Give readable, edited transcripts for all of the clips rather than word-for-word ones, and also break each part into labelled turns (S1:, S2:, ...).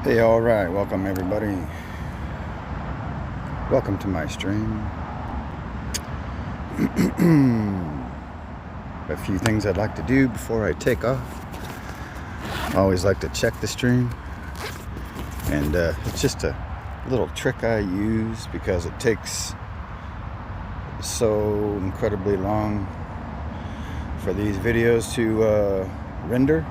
S1: Hey, all right, welcome everybody. Welcome to my stream. A few things I'd like to do before I take off. I always like to check the stream, and it's just a little trick I use because it takes so incredibly long for these videos to render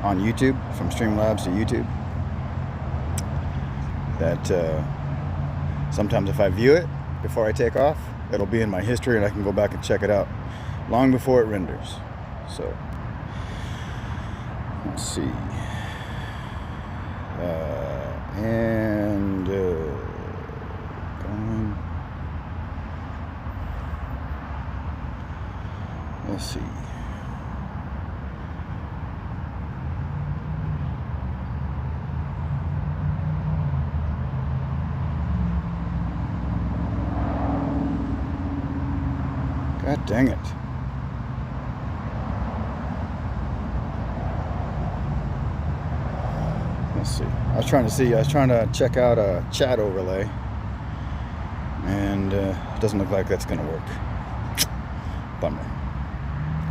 S1: on YouTube, from Streamlabs to YouTube, that sometimes if I view it before I take off, it'll be in my history and I can go back and check it out long before it renders. So let's see. Going. Let's see. God dang it. Let's see. I was trying to check out a chat overlay, and it doesn't look like that's going to work. Bummer.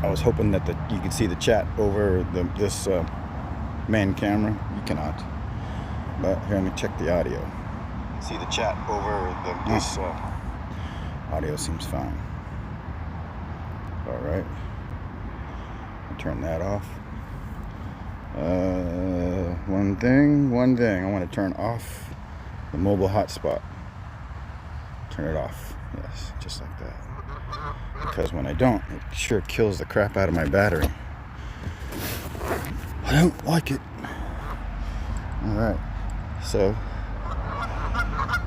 S1: I was hoping that you could see the chat over this main camera. You cannot. But here, let me check the audio. See the chat over this audio seems fine. All right. I'll turn that off. One thing. I want to turn off the mobile hotspot. Turn it off. Yes, just like that. Because when I don't, it sure kills the crap out of my battery. I don't like it. All right. So,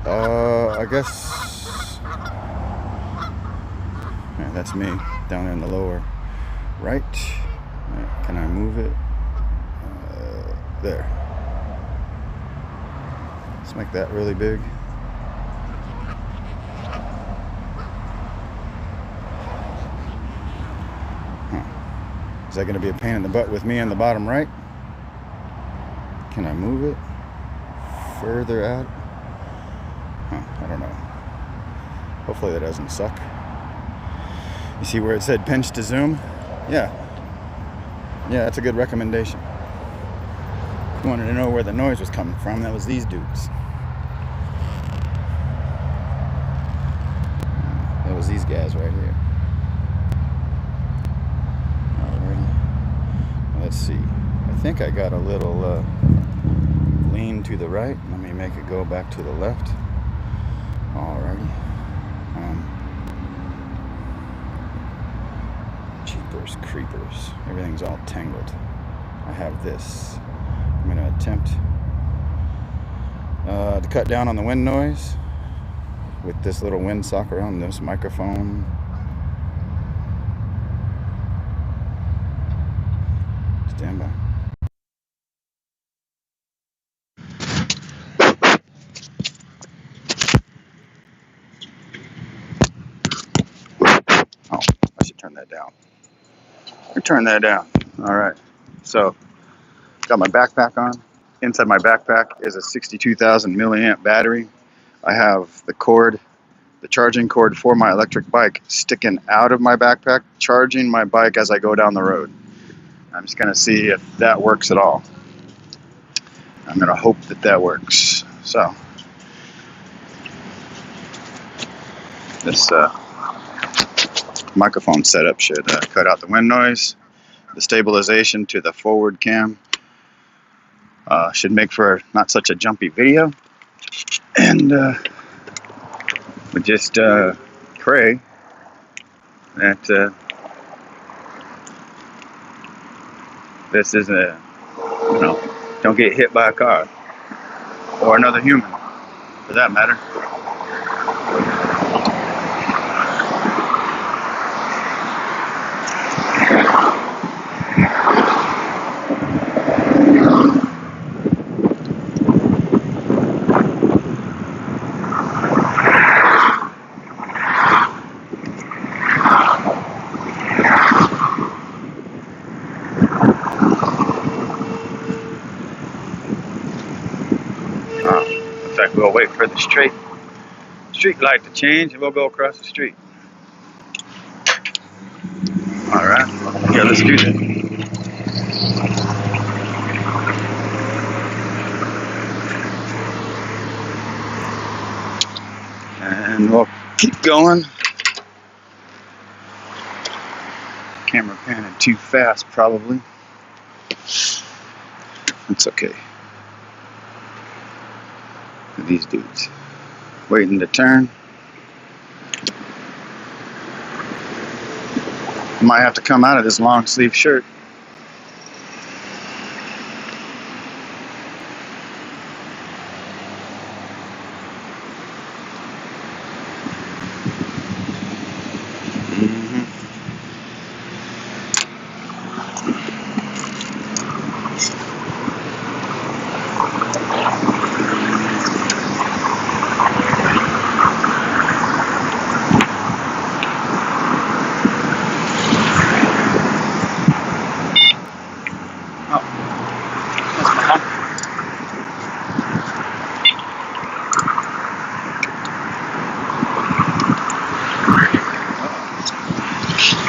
S1: I guess, yeah, that's me down in the lower right. Can I move it? There. Let's make that really big. Is that going to be a pain in the butt with me on the bottom right? Can I move it further out? I don't know. Hopefully that doesn't suck. You see where it said pinch to zoom? Yeah, that's a good recommendation. If you wanted to know where the noise was coming from, that was these dudes. That was these guys right here. Alrighty. Let's see. I think I got a little lean to the right. Let me make it go back to the left. Alrighty. Jeepers creepers. Everything's all tangled. I have this. I'm going to attempt to cut down on the wind noise with this little wind sock around this microphone. Stand by. Oh, I should turn that down. Turn that down. All right. So, got my backpack on. Inside my backpack is a 62,000 milliamp battery. I have the charging cord for my electric bike sticking out of my backpack, charging my bike as I go down the road. I'm just going to see if that works at all. I'm going to hope that works. So, this microphone setup should cut out the wind noise. The stabilization to the forward cam should make for not such a jumpy video. And we just pray that this isn't don't get hit by a car or another human for that matter. We'll wait for the street light to change and we'll go across the street. Alright, yeah, let's do that. And we'll keep going. Camera panning too fast, probably. It's okay. These dudes waiting to turn. Might have to come out of this long sleeve shirt.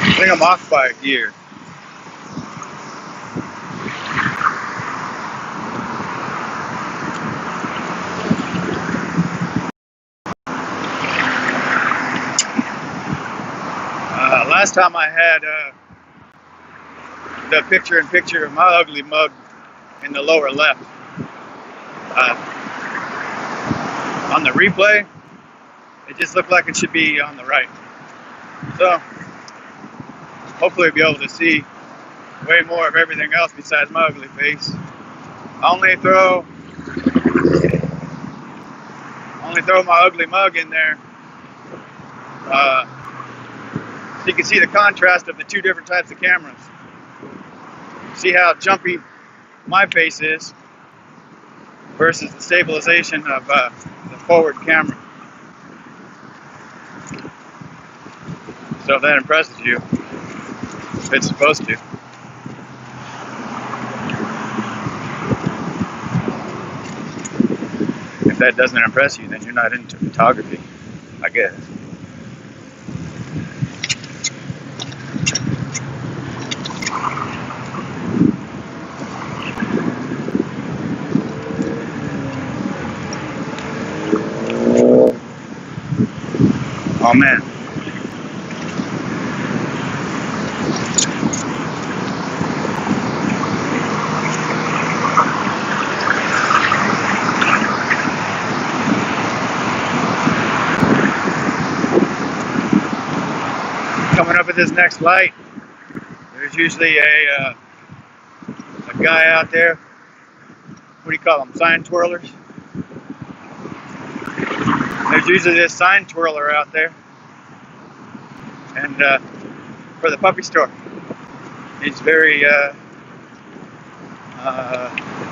S1: I think I'm off by a gear. Last time I had the picture-in-picture of my ugly mug in the lower left. On the replay, it just looked like it should be on the right. So, hopefully be able to see way more of everything else besides my ugly face. I only throw my ugly mug in there so you can see the contrast of the two different types of cameras. See how jumpy my face is versus the stabilization of the forward camera. So if that impresses you, it's supposed to. If that doesn't impress you, then you're not into photography, I guess. Oh man. Coming up at this next light, there's usually a guy out there. What do you call them? Sign twirlers? There's usually this sign twirler out there. And for the puppy store. He's very, I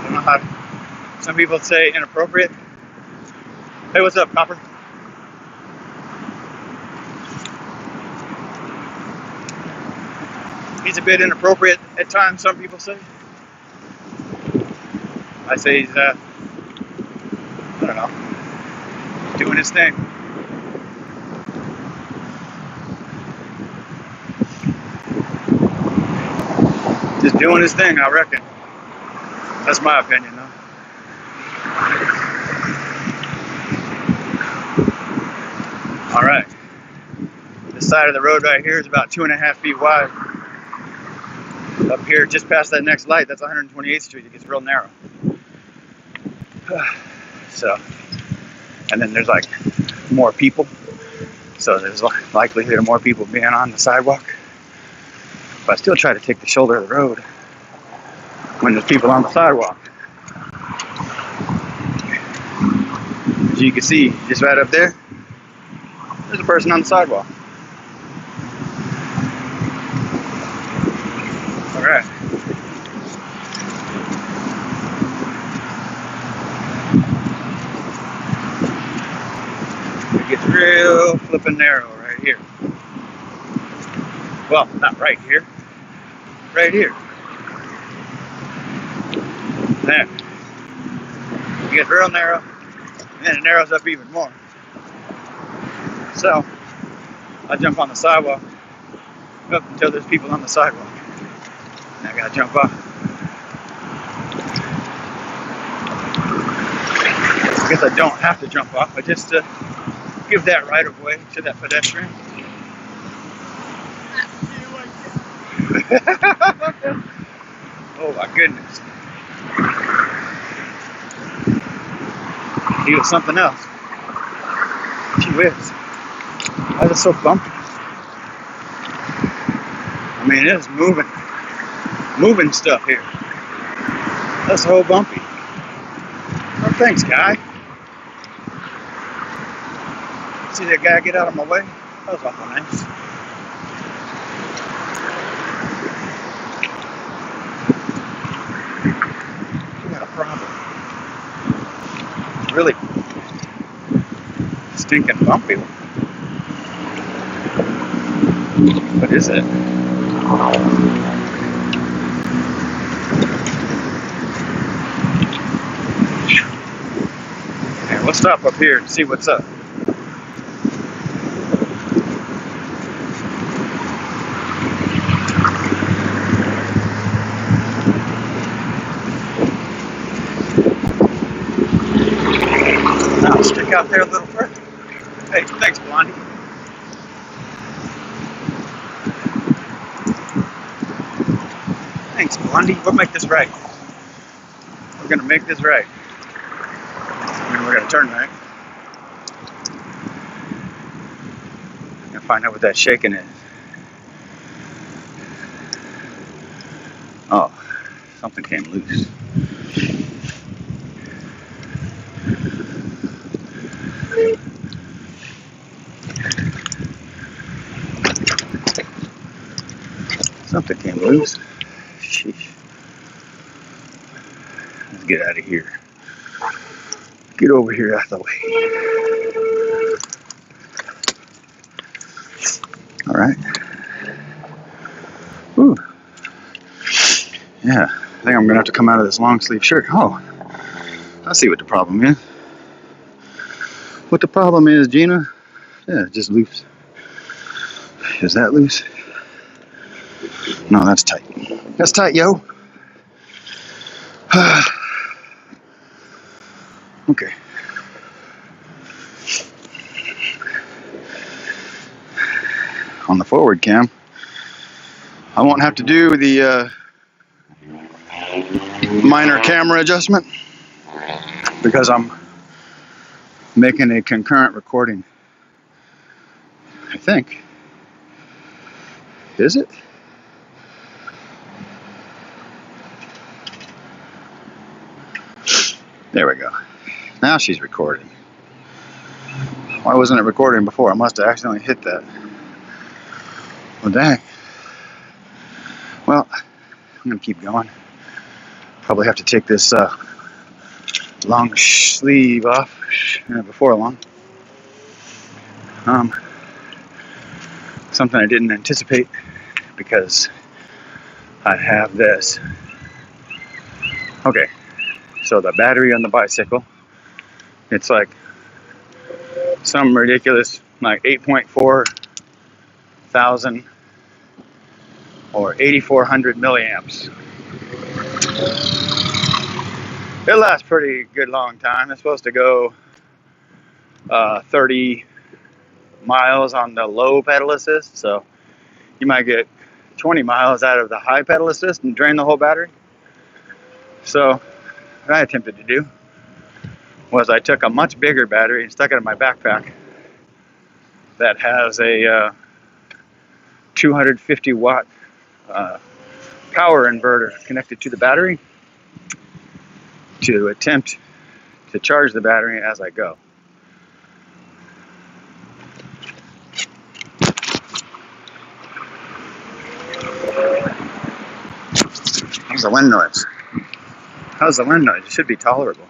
S1: don't know how, some people say inappropriate. Hey, what's up, Copper? He's a bit inappropriate at times, some people say. I say he's, I don't know, doing his thing. Just doing his thing, I reckon. That's my opinion, though. All right. This side of the road right here is about 2.5 feet wide. Up here, just past that next light, that's 128th Street. It gets real narrow. So, and then there's like more people. So there's likelihood of more people being on the sidewalk. But I still try to take the shoulder of the road when there's people on the sidewalk. As you can see, just right up there, there's a person on the sidewalk. All right. It gets real flippin' narrow right here. Well, not right here. Right here. There. It gets real narrow. And then it narrows up even more. So I jump on the sidewalk up until there's people on the sidewalk. And I gotta jump off. I guess I don't have to jump off, but just to give that right of way to that pedestrian. Oh my goodness. He was something else. Gee whiz. Why is it so bumpy? I mean, it is moving stuff here. That's so bumpy. Oh, thanks, guy. See that guy get out of my way? That was awful nice. We got a problem. Really stinking bumpy. What is it? Hey, we'll stop up here and see what's up. Now stick out there a little further. Hey, thanks, Blondie. Thanks, Blondie. We'll make this right. We're gonna make this right. And we're gonna turn right. And find out what that shaking is. Oh, something came loose. Something came loose. Sheesh. Let's get out of here. Get over here out of the way. All right. Ooh. Yeah, I think I'm gonna have to come out of this long sleeve shirt. Oh, I see what the problem is. What the problem is, Gina? Yeah, just loose. Is that loose? No, that's tight. That's tight, yo. Okay. On the forward cam, I won't have to do the minor camera adjustment because I'm making a concurrent recording. I think. Is it? There we go. Now she's recording. Why wasn't it recording before? I must have accidentally hit that. Well, dang. Well, I'm going to keep going. Probably have to take this long sleeve off before long. Something I didn't anticipate because I have this. Okay, so the battery on the bicycle, it's like some ridiculous, like 8.4 thousand or 8,400 milliamps. It lasts pretty good long time. It's supposed to go 30 miles on the low pedal assist, so you might get 20 miles out of the high pedal assist and drain the whole battery. So what I attempted to do was I took a much bigger battery and stuck it in my backpack that has a 250 watt power inverter connected to the battery to attempt to charge the battery as I go. How's the wind noise? How's the wind noise? It should be tolerable.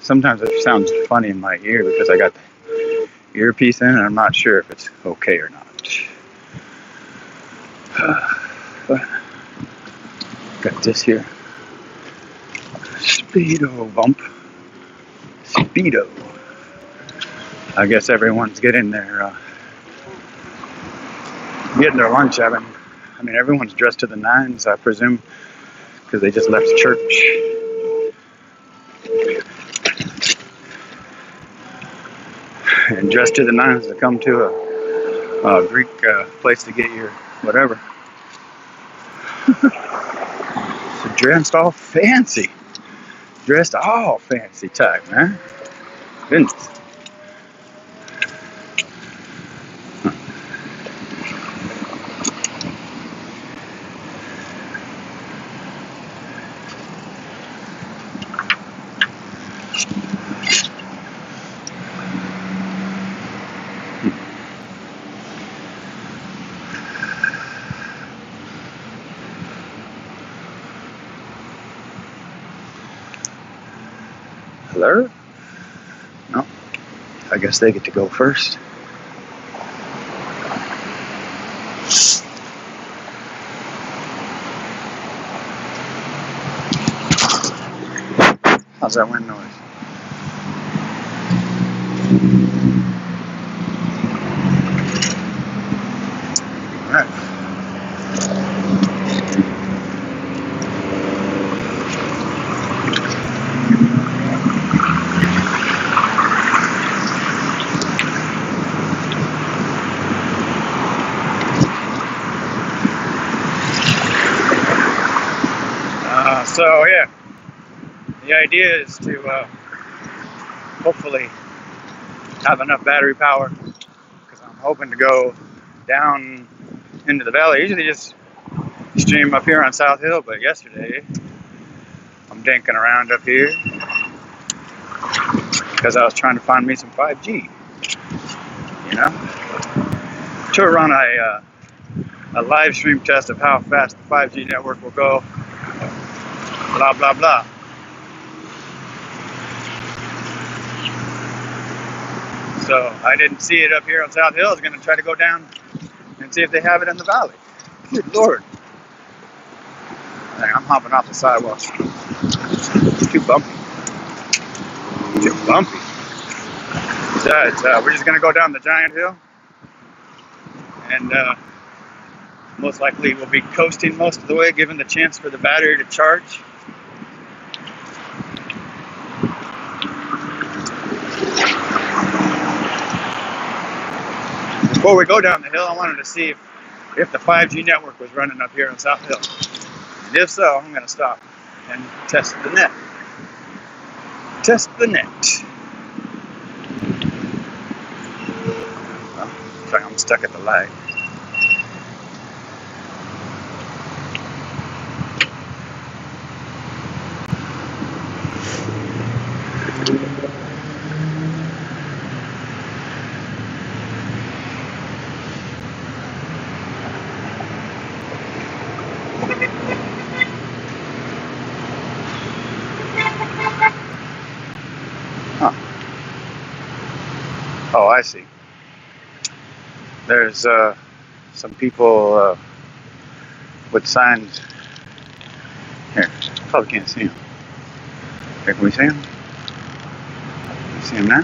S1: Sometimes it sounds funny in my ear because I got the earpiece in and I'm not sure if it's okay or not. Got this here. Speedo bump. Speedo. I guess everyone's getting their lunch. I mean, everyone's dressed to the nines, I presume, because they just left church. And dressed to the nines to come to a Greek place to get your whatever. So dressed all fancy. Dressed all fancy type, man. Goodness. Hello? No. I guess they get to go first. How's that wind noise? All right. So yeah, the idea is to hopefully have enough battery power, because I'm hoping to go down into the valley. Usually just stream up here on South Hill, but yesterday I'm dinking around up here because I was trying to find me some 5G, you know, to run a live stream test of how fast the 5G network will go. Blah, blah, blah. So I didn't see it up here on South Hill. I was going to try to go down and see if they have it in the valley. Good Lord. Dang, I'm hopping off the sidewalk. It's too bumpy. Too bumpy. Besides, we're just going to go down the giant hill. And most likely we'll be coasting most of the way, given the chance for the battery to charge. Before we go down the hill, I wanted to see if the 5G network was running up here on South Hill. And if so, I'm going to stop and test the net. Test the net. Well, looks like I'm stuck at the light. Huh. Oh, I see. There's some people with signs. Here, probably can't see them. Here, can we see them? You see them now?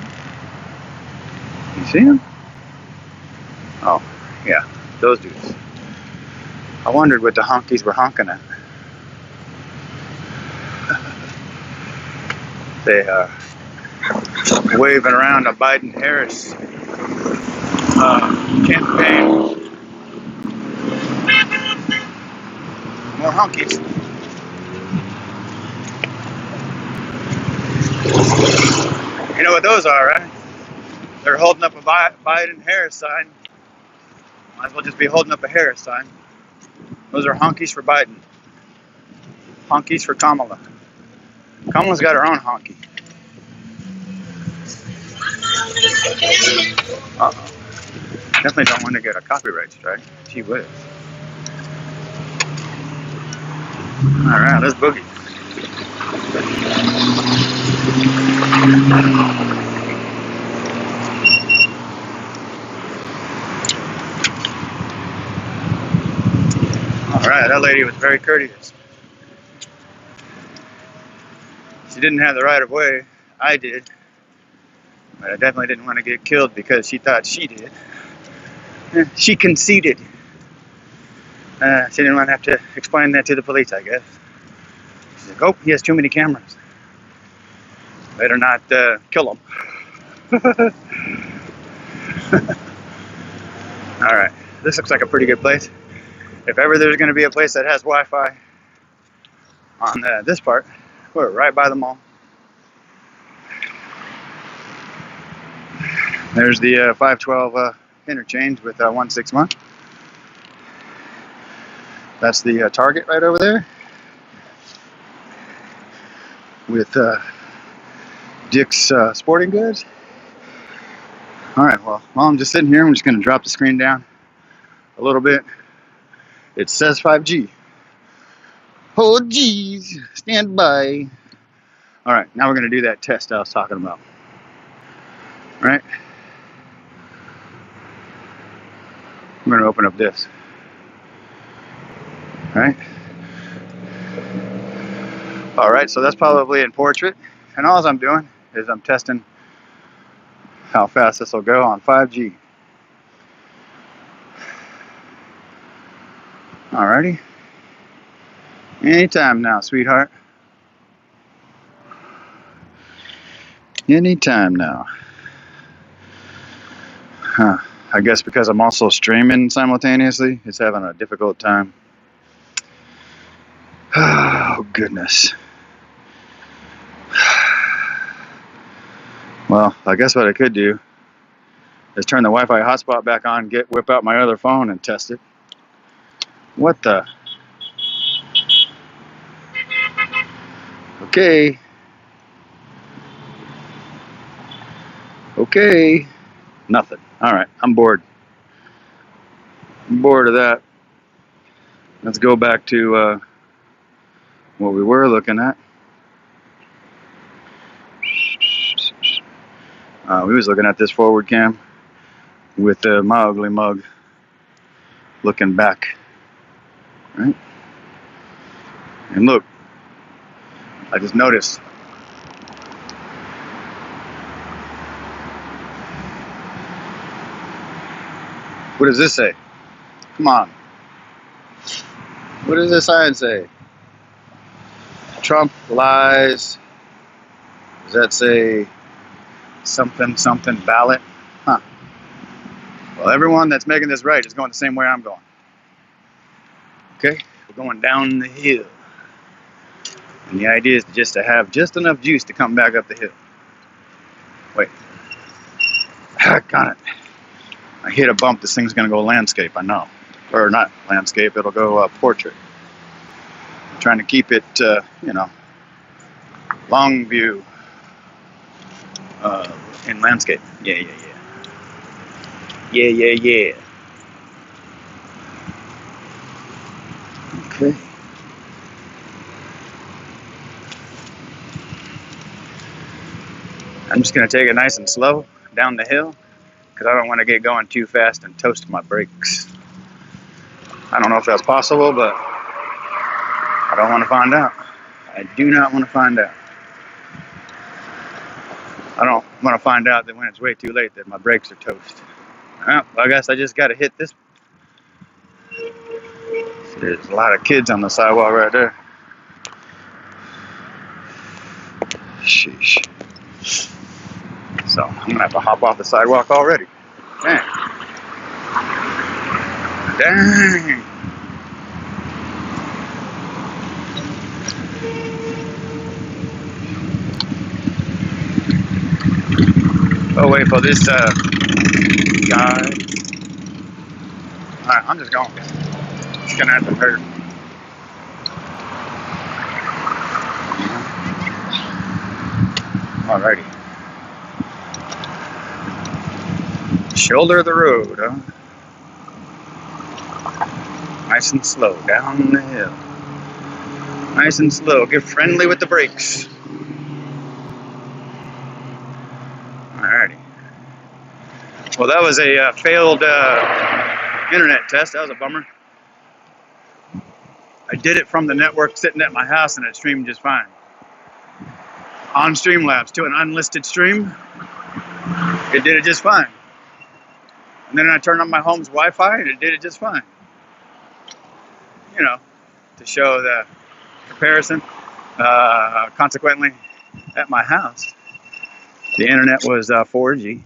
S1: You see them? Oh, yeah, those dudes. I wondered what the honkies were honking at. They waving around a Biden-Harris campaign. More honkies. You know what those are, right? They're holding up a Biden-Harris sign. Might as well just be holding up a Harris sign. Those are honkies for Biden. Honkies for Kamala. Kamala's got her own honky. Uh-oh. Definitely don't want to get a copyright strike. Gee whiz. Alright, let's boogie. Alright, that lady was very courteous. She didn't have the right of way. I did. But I definitely didn't want to get killed because she thought she did. She conceded. She didn't want to have to explain that to the police, I guess. She's like, oh, he has too many cameras. Better not kill him. Alright, this looks like a pretty good place. If ever there's going to be a place that has Wi-Fi on this part, we're right by the mall. There's the 512 interchange with 161. That's the Target right over there with Dick's Sporting Goods. Alright, well, while I'm just sitting here, I'm just going to drop the screen down a little bit. It says 5G. Oh, geez. Stand by. Alright, now we're going to do that test I was talking about. Alright. I'm going to open up this. Alright. Alright, so that's probably in portrait. And all I'm doing is I'm testing how fast this will go on 5G. Alrighty. Anytime now, sweetheart. Anytime now. Huh. I guess because I'm also streaming simultaneously, it's having a difficult time. Oh, goodness. Well, I guess what I could do is turn the Wi-Fi hotspot back on, whip out my other phone and test it. What the? Okay. Okay. Nothing. Alright, I'm bored. I'm bored of that. Let's go back to what we were looking at. We was looking at this forward cam with my ugly mug looking back. Right? And look, I just noticed what does this say? Come on. What does this sign say? Trump lies. Does that say something something ballot? Huh. Well, everyone that's making this right is going the same way I'm going. Okay? We're going down the hill. And the idea is just to have just enough juice to come back up the hill. Wait. Got it. I hit a bump. This thing's going to go landscape, I know. Or not landscape, it'll go portrait. I'm trying to keep it, you know, long view in landscape. Yeah, yeah, yeah. Yeah, yeah, yeah. Okay. I'm just going to take it nice and slow down the hill because I don't want to get going too fast and toast my brakes. I don't know if that's possible, but I don't want to find out. I do not want to find out. I don't want to find out that when it's way too late that my brakes are toast. Well, I guess I just got to hit this. There's a lot of kids on the sidewalk right there. Sheesh. So I'm gonna have to hop off the sidewalk already. Dang. Dang. Oh, wait for this guy. Alright, I'm just going. It's gonna have to hurt. Alrighty. Shoulder of the road, huh? Nice and slow down the hill. Nice and slow. Get friendly with the brakes. Alrighty. Well, that was a failed internet test. That was a bummer. I did it from the network sitting at my house and it streamed just fine. On Streamlabs to an unlisted stream. it did it just fine. And then I turned on my home's Wi-Fi, and it did it just fine. You know, to show the comparison. Consequently, at my house, the internet was 4G,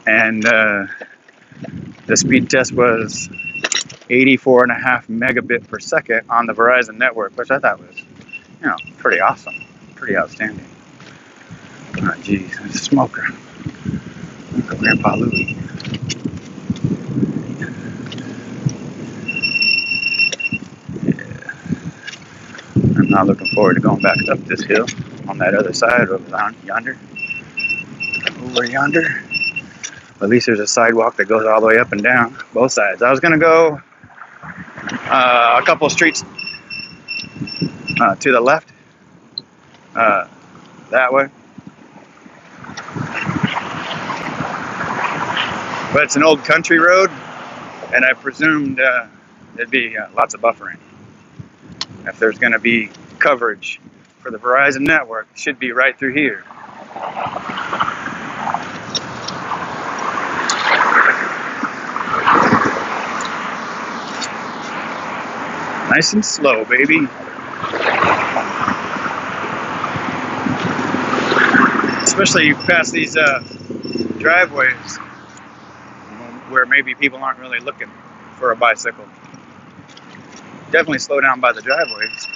S1: and the speed test was 84.5 megabit per second on the Verizon network, which I thought was, you know, pretty awesome, pretty outstanding. Oh, geez, there's a smoker. Uncle Grandpa Louie. Yeah. I'm not looking forward to going back up this hill on that other side over yonder. Over yonder. At least there's a sidewalk that goes all the way up and down both sides. I was going to go a couple of streets to the left, that way. But it's an old country road, and I presumed there'd be lots of buffering. If there's going to be coverage for the Verizon network, it should be right through here. Nice and slow, baby. Especially past these driveways where maybe people aren't really looking for a bicycle. Definitely slow down by the driveways.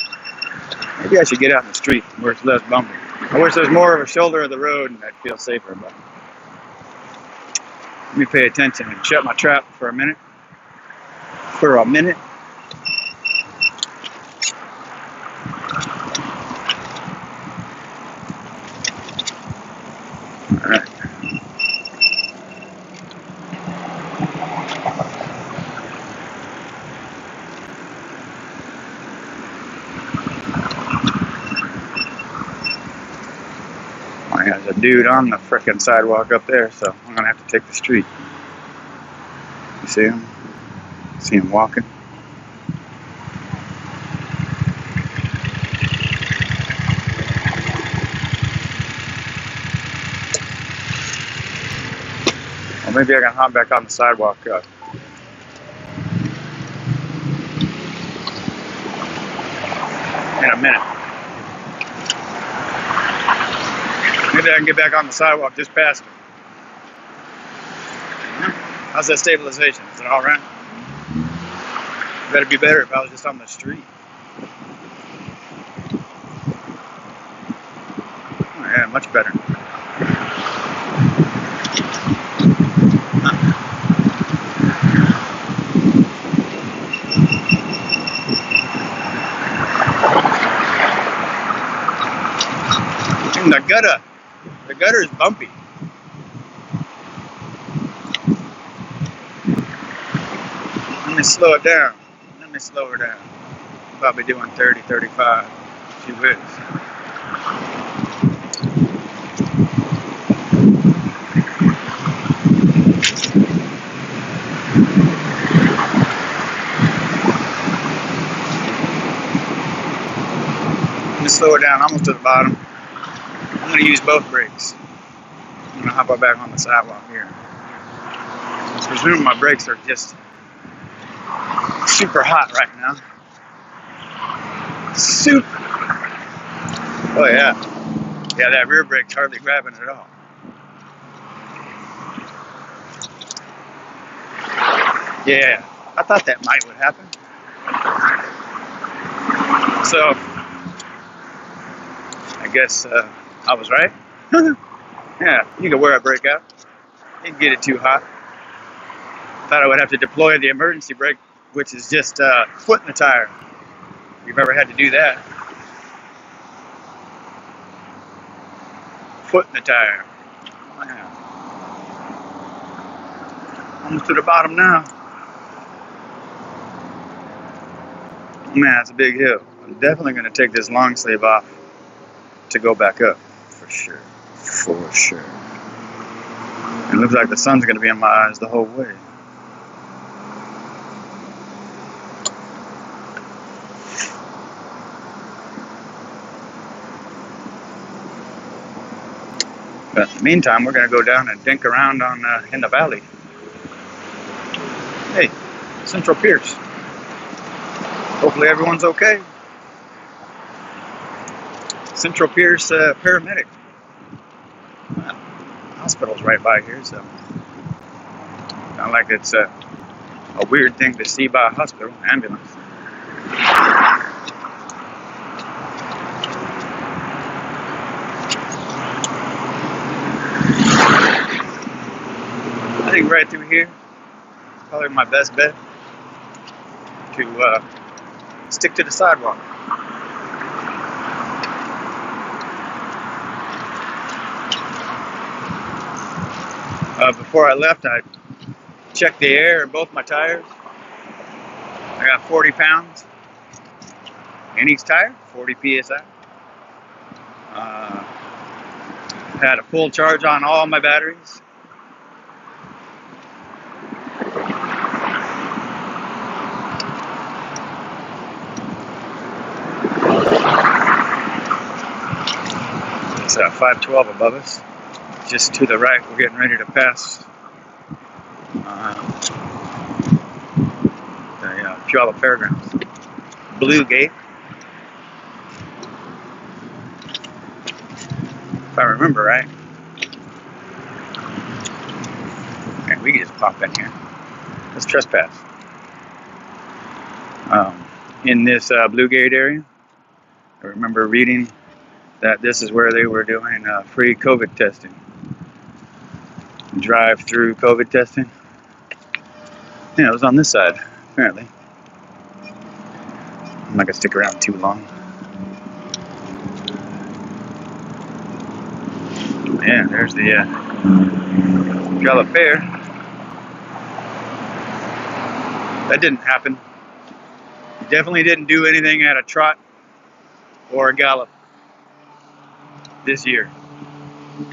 S1: Maybe I should get out in the street where it's less bumpy. I wish there's more of a shoulder of the road and I'd feel safer, but let me pay attention and shut my trap for a minute. For a minute. Alright. There's a dude on the frickin' sidewalk up there, so I'm gonna have to take the street. You see him? See him walking? Or maybe I can hop back on the sidewalk in a minute. Maybe I can get back on the sidewalk just past it. How's that stabilization? Is it all right? Better be better if I was just on the street. Oh, yeah, much better. The gutter is bumpy. Let me slow it down. Let me slow her down. Probably doing 30, 35. She whiz. Let me slow her down almost to the bottom. I'm going to use both brakes. I'm going to hop back on the sidewalk here. I presume my brakes are just super hot right now. Super. Oh yeah. Yeah, that rear brake's hardly grabbing at all. Yeah, I thought that might would happen. So, I guess I was right. Yeah, you can wear a brake out. You can get it too hot. Thought I would have to deploy the emergency brake, which is just foot in the tire. If you've ever had to do that. Foot in the tire. Wow. Almost to the bottom now. Man, it's a big hill. I'm definitely going to take this long sleeve off to go back up. For sure. For sure. It looks like the sun's going to be in my eyes the whole way. But in the meantime, we're going to go down and dink around on in the valley. Hey, Central Pierce. Hopefully everyone's okay. Central Pierce paramedic. Hospital's right by here, so not like it's a weird thing to see by a hospital ambulance. I think right through here is probably my best bet to stick to the sidewalk. Before I left, I checked the air in both my tires. I got 40 pounds in each tire, 40 psi. Had a full charge on all my batteries. It's 512 above us. Just to the right, we're getting ready to pass the Puyallup Fairgrounds. Blue Gate. If I remember right. Okay, we can just pop in here. Let's trespass. In this Blue Gate area, I remember reading that this is where they were doing free COVID testing. Drive-through COVID testing. Yeah, it was on this side, apparently. I'm not gonna stick around too long. Yeah, there's the Puyallup Fair. That didn't happen. Definitely didn't do anything at a trot or a gallop this year.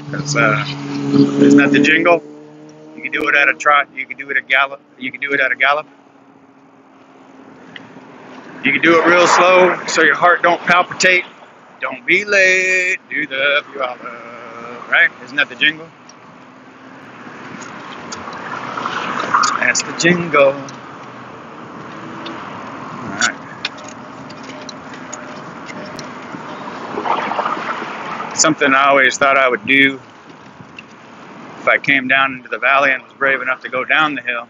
S1: Because isn't that the jingle? You can do it at a trot, you can do it at gallop, you can do it at a gallop. You can do it real slow so your heart don't palpitate. Don't be late, do the Puyallup, right? Isn't that the jingle? That's the jingle. Alright. Something I always thought I would do if I came down into the valley and was brave enough to go down the hill,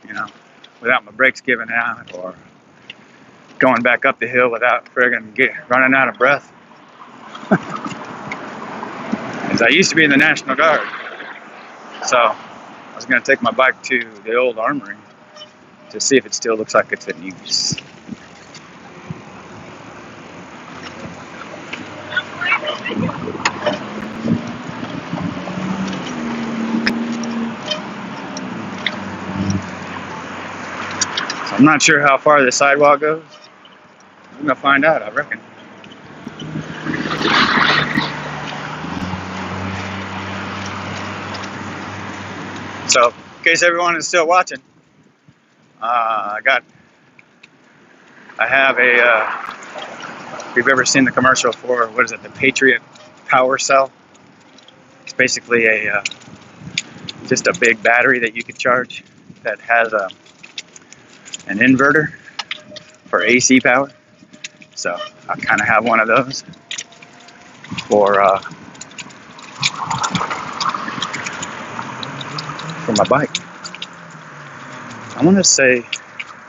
S1: you know, without my brakes giving out, or going back up the hill without friggin' running out of breath. As I used to be in the National Guard, so I was going to take my bike to the old armory to see if it still looks like it's in use. So I'm not sure how far the sidewalk goes. I'm gonna find out, I reckon. So, in case everyone is still watching, I have a, if you've ever seen the commercial for, what is it, the Patriot Power Cell? It's basically a, just a big battery that you could charge that has an inverter for AC power. So I kind of have one of those for my bike. I want to say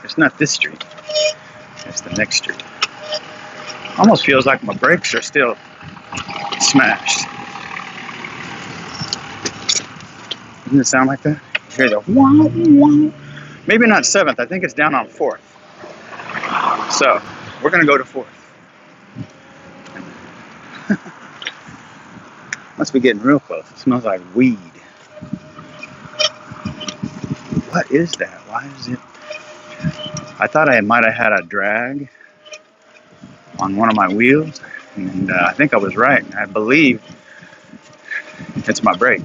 S1: it's not this street, it's the next street. Almost feels like my brakes are still smashed. Doesn't it sound like that? You hear the wow, wow. Maybe not 7th, I think it's down on 4th. So we're gonna go to 4th. Must be getting real close. It smells like weed. What is that? Why is it? I thought I might have had a drag on one of my wheels, and I think I was right. I believe it's my brake,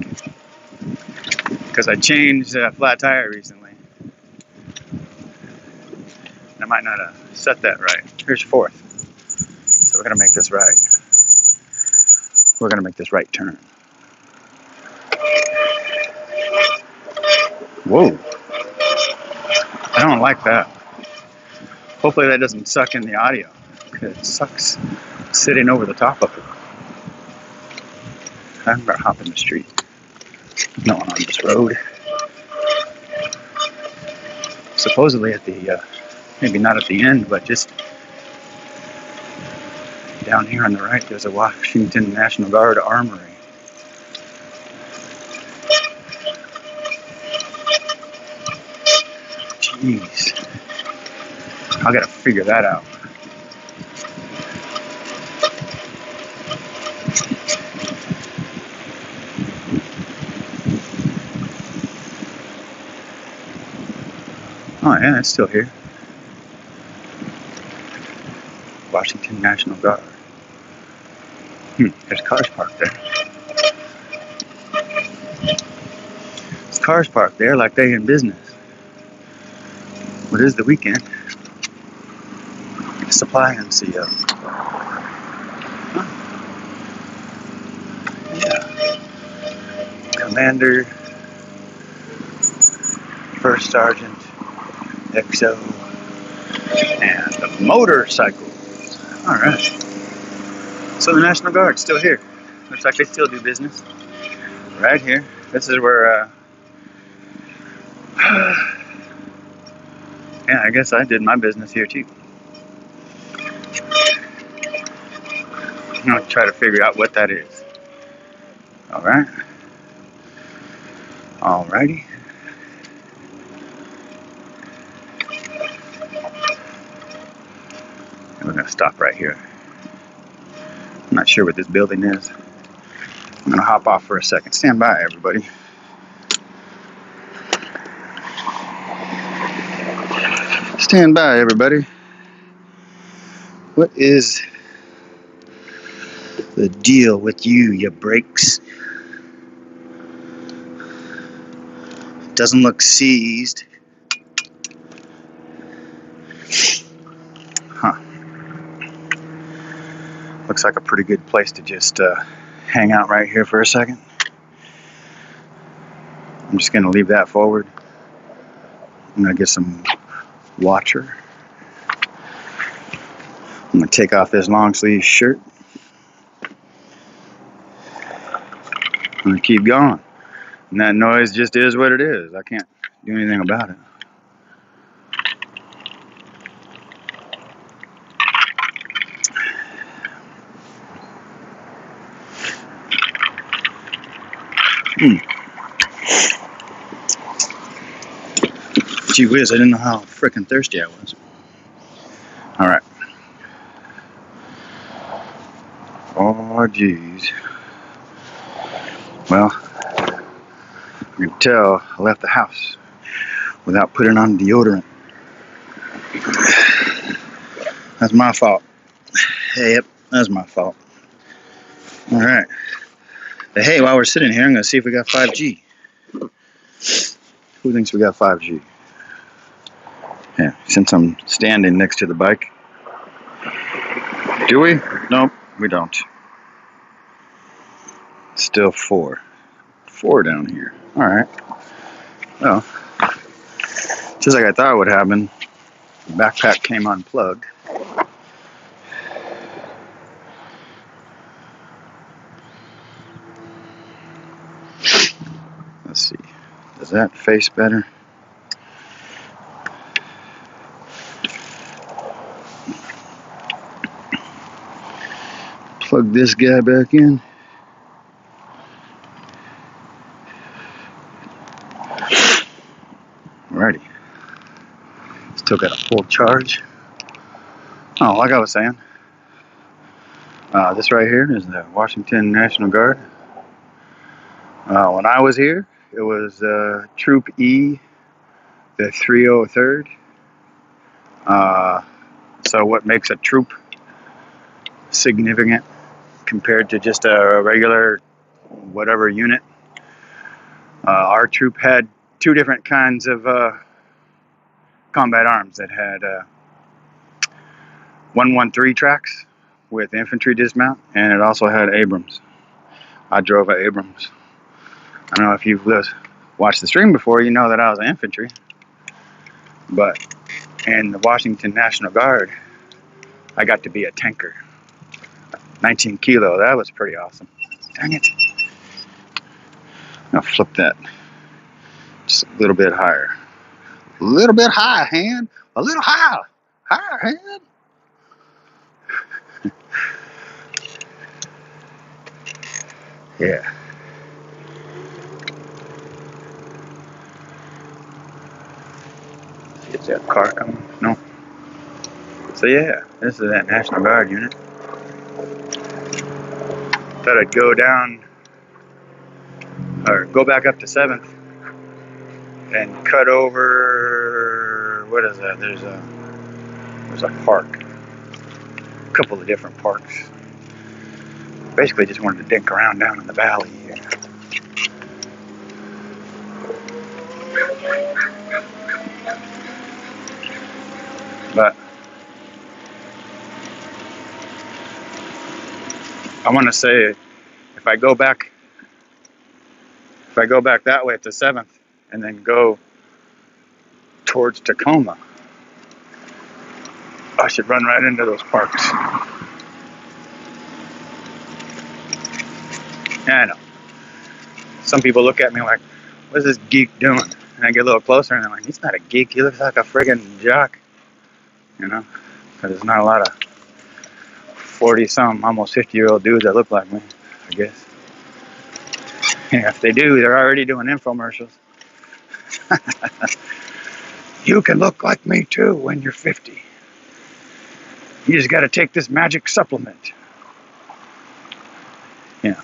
S1: because I changed a flat tire recently. I might not have set that right. Here's 4th. So we're gonna make this right. We're gonna make this right turn. Whoa. I don't like that. Hopefully that doesn't suck in the audio. It sucks sitting over the top of it. I'm gonna hop in the street. No one on this road. Supposedly at the, maybe not at the end, but just down here on the right, there's a Washington National Guard armory. Jeez. I gotta figure that out. Oh yeah, it's still here. Washington National Guard. There's cars parked there. There's cars parked there like they in business. It is the weekend. Supply NCO. Yeah. Commander, First Sergeant, XO, and the motorcycles. Alright. So the National Guard's still here. Looks like they still do business. Right here. This is where, yeah, I guess I did my business here too. I'm gonna try to figure out what that is. Alright. Alrighty. And we're gonna stop right here. I'm not sure what this building is. I'm gonna hop off for a second. Stand by, everybody. Stand by, everybody. What is the deal with you brakes? Doesn't look seized. Huh. Looks like a pretty good place to just hang out right here for a second. I'm just gonna leave that forward. I'm gonna get some water. I'm gonna take off this long sleeve shirt. I'm gonna keep going. And that noise just is what it is. I can't do anything about it. Gee whiz, I didn't know how frickin' thirsty I was. Alright. Oh, geez. Well, you can tell I left the house without putting on deodorant. That's my fault. Hey, yep, that's my fault. Alright. But hey, while we're sitting here, I'm going to see if we got 5G. Who thinks we got 5G? Yeah, since I'm standing next to the bike. Do we? Nope, we don't. Still 4. 4 down here. Alright. Well, just like I thought would happen, the backpack came unplugged. Let's see. Does that face better? Plug this guy back in. Alrighty. Still got a full charge. Oh, like I was saying, this right here is the Washington National Guard. When I was here, it was Troop E, the 303rd. So what makes a troop significant compared to just a regular whatever unit? Our troop had 2 different kinds of combat arms. It had 113 tracks with infantry dismount, and it also had Abrams. I drove an Abrams. I don't know if you've watched the stream before, you know that I was an infantry. But in the Washington National Guard, I got to be a tanker. 19 kilo, that was pretty awesome. Dang it. I'll flip that just a little bit higher. A little bit high, hand. A little higher. Higher, hand. Yeah. Is that car coming? No. So yeah, this is that National Guard unit. Thought I'd go down, or go back up to 7th and cut over, what is that? There's a park. A couple of different parks. Basically just wanted to dink around down in the valley here. But I want to say, if I go back that way to 7th and then go towards Tacoma, I should run right into those parks. Yeah, I know. Some people look at me like, what's this geek doing? And I get a little closer and I'm like, he's not a geek, he looks like a friggin' jock. You know? Because there's not a lot of 40-some, almost 50-year-old dudes that look like me, I guess. Yeah, if they do, they're already doing infomercials. You can look like me too when you're 50. You just got to take this magic supplement. Yeah,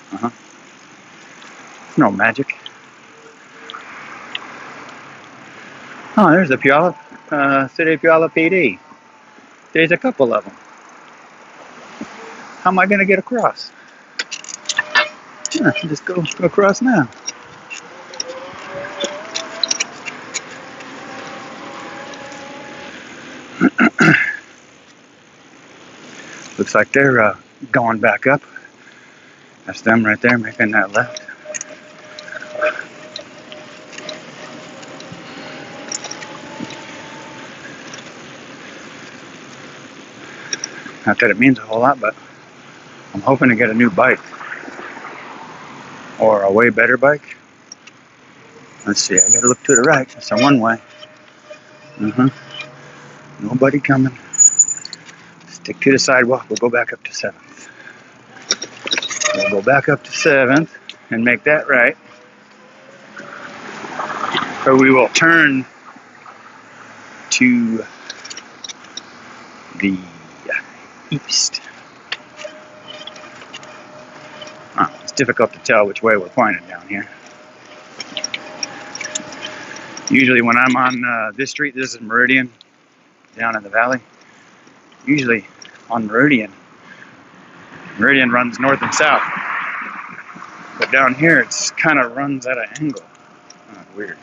S1: no magic. Oh, there's the Puyallup, City of Puyallup PD. There's a couple of them. How am I going to get across? Yeah, just go across now. Looks like they're going back up. That's them right there making that left. Not that it means a whole lot, but I'm hoping to get a new bike. Or a way better bike. Let's see, I gotta look to the right. It's a one-way. Nobody coming. Stick to the sidewalk. We'll go back up to 7th. We'll go back up to 7th and make that right. Or we will turn to the east. It's difficult to tell which way we're pointing down here. Usually when I'm on this street, this is Meridian, down in the valley. Usually on Meridian runs north and south. But down here, it's kind of runs at an angle. Oh, weird.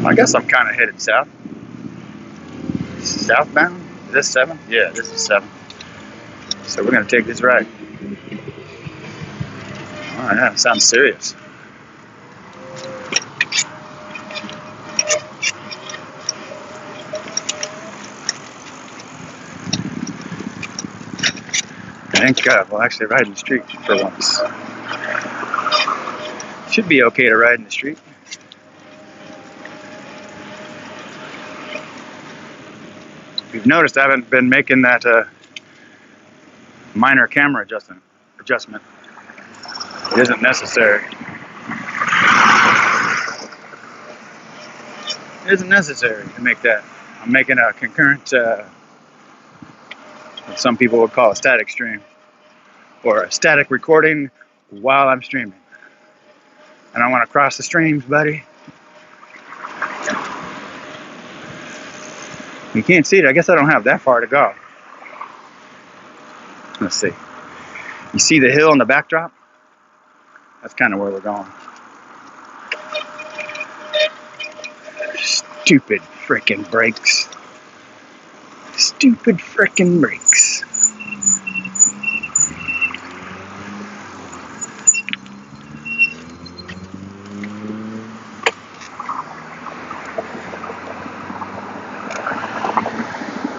S1: I guess I'm kind of headed south. Southbound? Is this 7th? Yeah, this is 7th. So we're going to take this right. Oh yeah, sounds serious. Thank God, we'll actually ride in the street for once. Should be okay to ride in the street. If you've noticed, I haven't been making that minor camera adjustment. It isn't necessary. It isn't necessary to make that. I'm making a concurrent, what some people would call a static stream, or a static recording while I'm streaming. And I want to cross the streams, buddy. You can't see it. I guess I don't have that far to go. Let's see. You see the hill in the backdrop? That's kind of where we're going. Stupid frickin' brakes. Stupid frickin' brakes.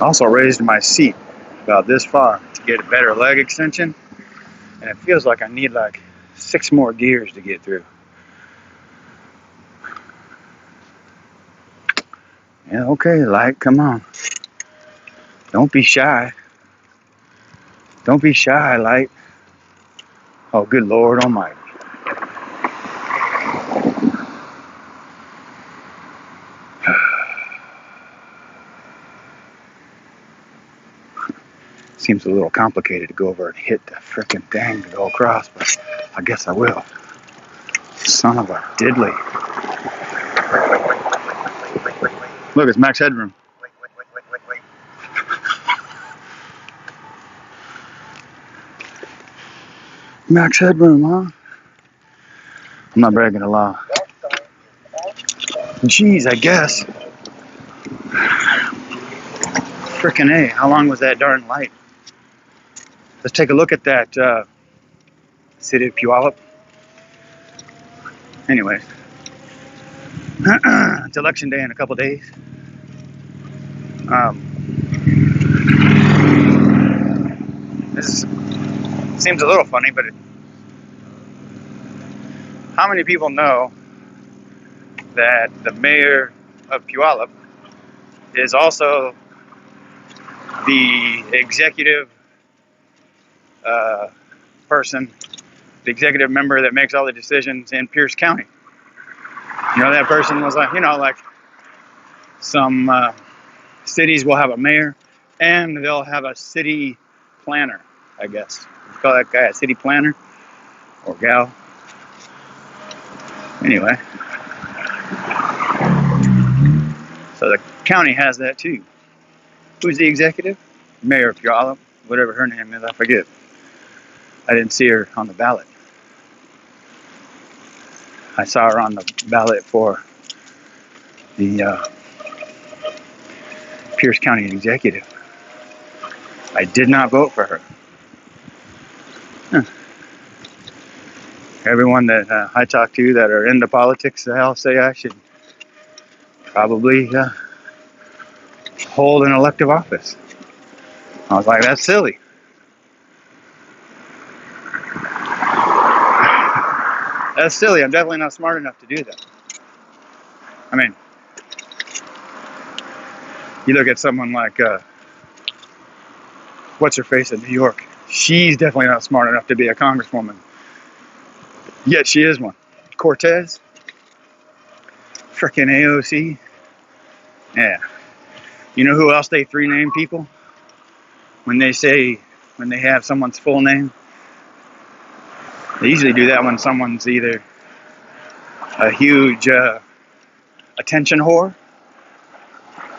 S1: Also raised my seat about this far to get a better leg extension, and it feels like I need like 6 more gears to get through. Yeah, okay, light, come on. Don't be shy. Don't be shy, light. Oh, good Lord Almighty. Seems a little complicated to go over and hit the frickin' thing to go across, but I guess I will. Son of a diddly. Look, it's max headroom. Max headroom, huh? I'm not breaking the law. Jeez, I guess. Frickin' A, how long was that darn light? Let's take a look at that city of Puyallup. Anyways, it's election day in a couple days. This seems a little funny, but how many people know that the mayor of Puyallup is also the executive person, the executive member that makes all the decisions in Pierce County? You know, that person was like, like some cities will have a mayor and they'll have a city planner, I guess. We call that guy a city planner or gal. Anyway, so the county has that too. Who's the executive? Mayor of Puyallup, whatever her name is, I forget. I didn't see her on the ballot. I saw her on the ballot for the Pierce County executive. I did not vote for her. Everyone that I talk to that are into politics, they'll say I should probably hold an elective office. I was like, that's silly. That's silly. I'm definitely not smart enough to do that. I mean, you look at someone like, what's her face in New York? She's definitely not smart enough to be a congresswoman. Yet she is one. Cortez. Frickin' AOC. Yeah. You know who else they 3-name people? When they have someone's full name? They usually do that when someone's either a huge attention whore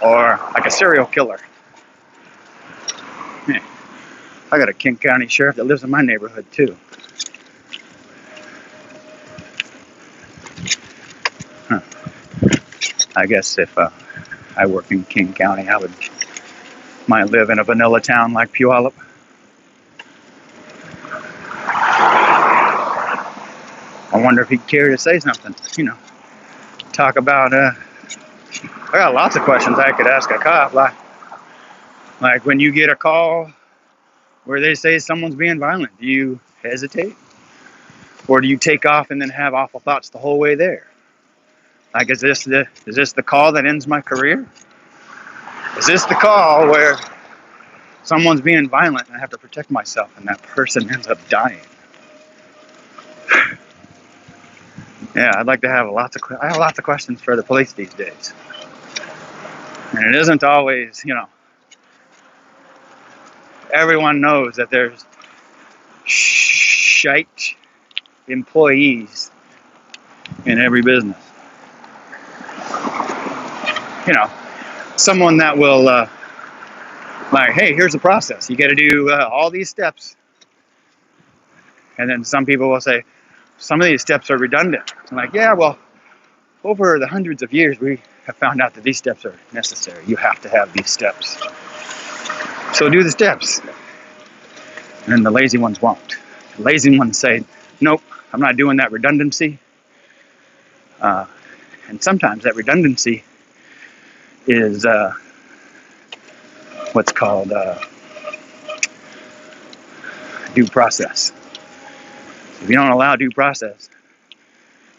S1: or like a serial killer. Yeah. I got a King County sheriff that lives in my neighborhood too. Huh. I guess if I work in King County, I might live in a vanilla town like Puyallup. I wonder if he'd care to say something, talk about, I got lots of questions I could ask a cop, like when you get a call where they say someone's being violent, do you hesitate? Or do you take off and then have awful thoughts the whole way there? Like, is this the call that ends my career? Is this the call where someone's being violent and I have to protect myself and that person ends up dying? Yeah, I'd like to have I have lots of questions for the police these days. And it isn't always, everyone knows that there's shite employees in every business. Someone that will, like, hey, here's the process. You got to do all these steps. And then some people will say, some of these steps are redundant. I'm like, yeah, well, over the hundreds of years, we have found out that these steps are necessary. You have to have these steps. So do the steps. And then the lazy ones won't. The lazy ones say, nope, I'm not doing that redundancy. And sometimes that redundancy is what's called due process. If you don't allow due process,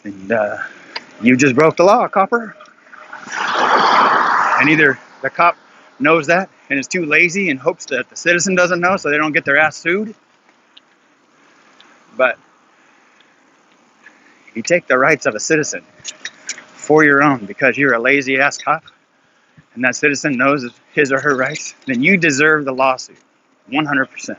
S1: then you just broke the law, copper. And either the cop knows that and is too lazy and hopes that the citizen doesn't know so they don't get their ass sued. But you take the rights of a citizen for your own because you're a lazy ass cop and that citizen knows his or her rights, then you deserve the lawsuit. 100%.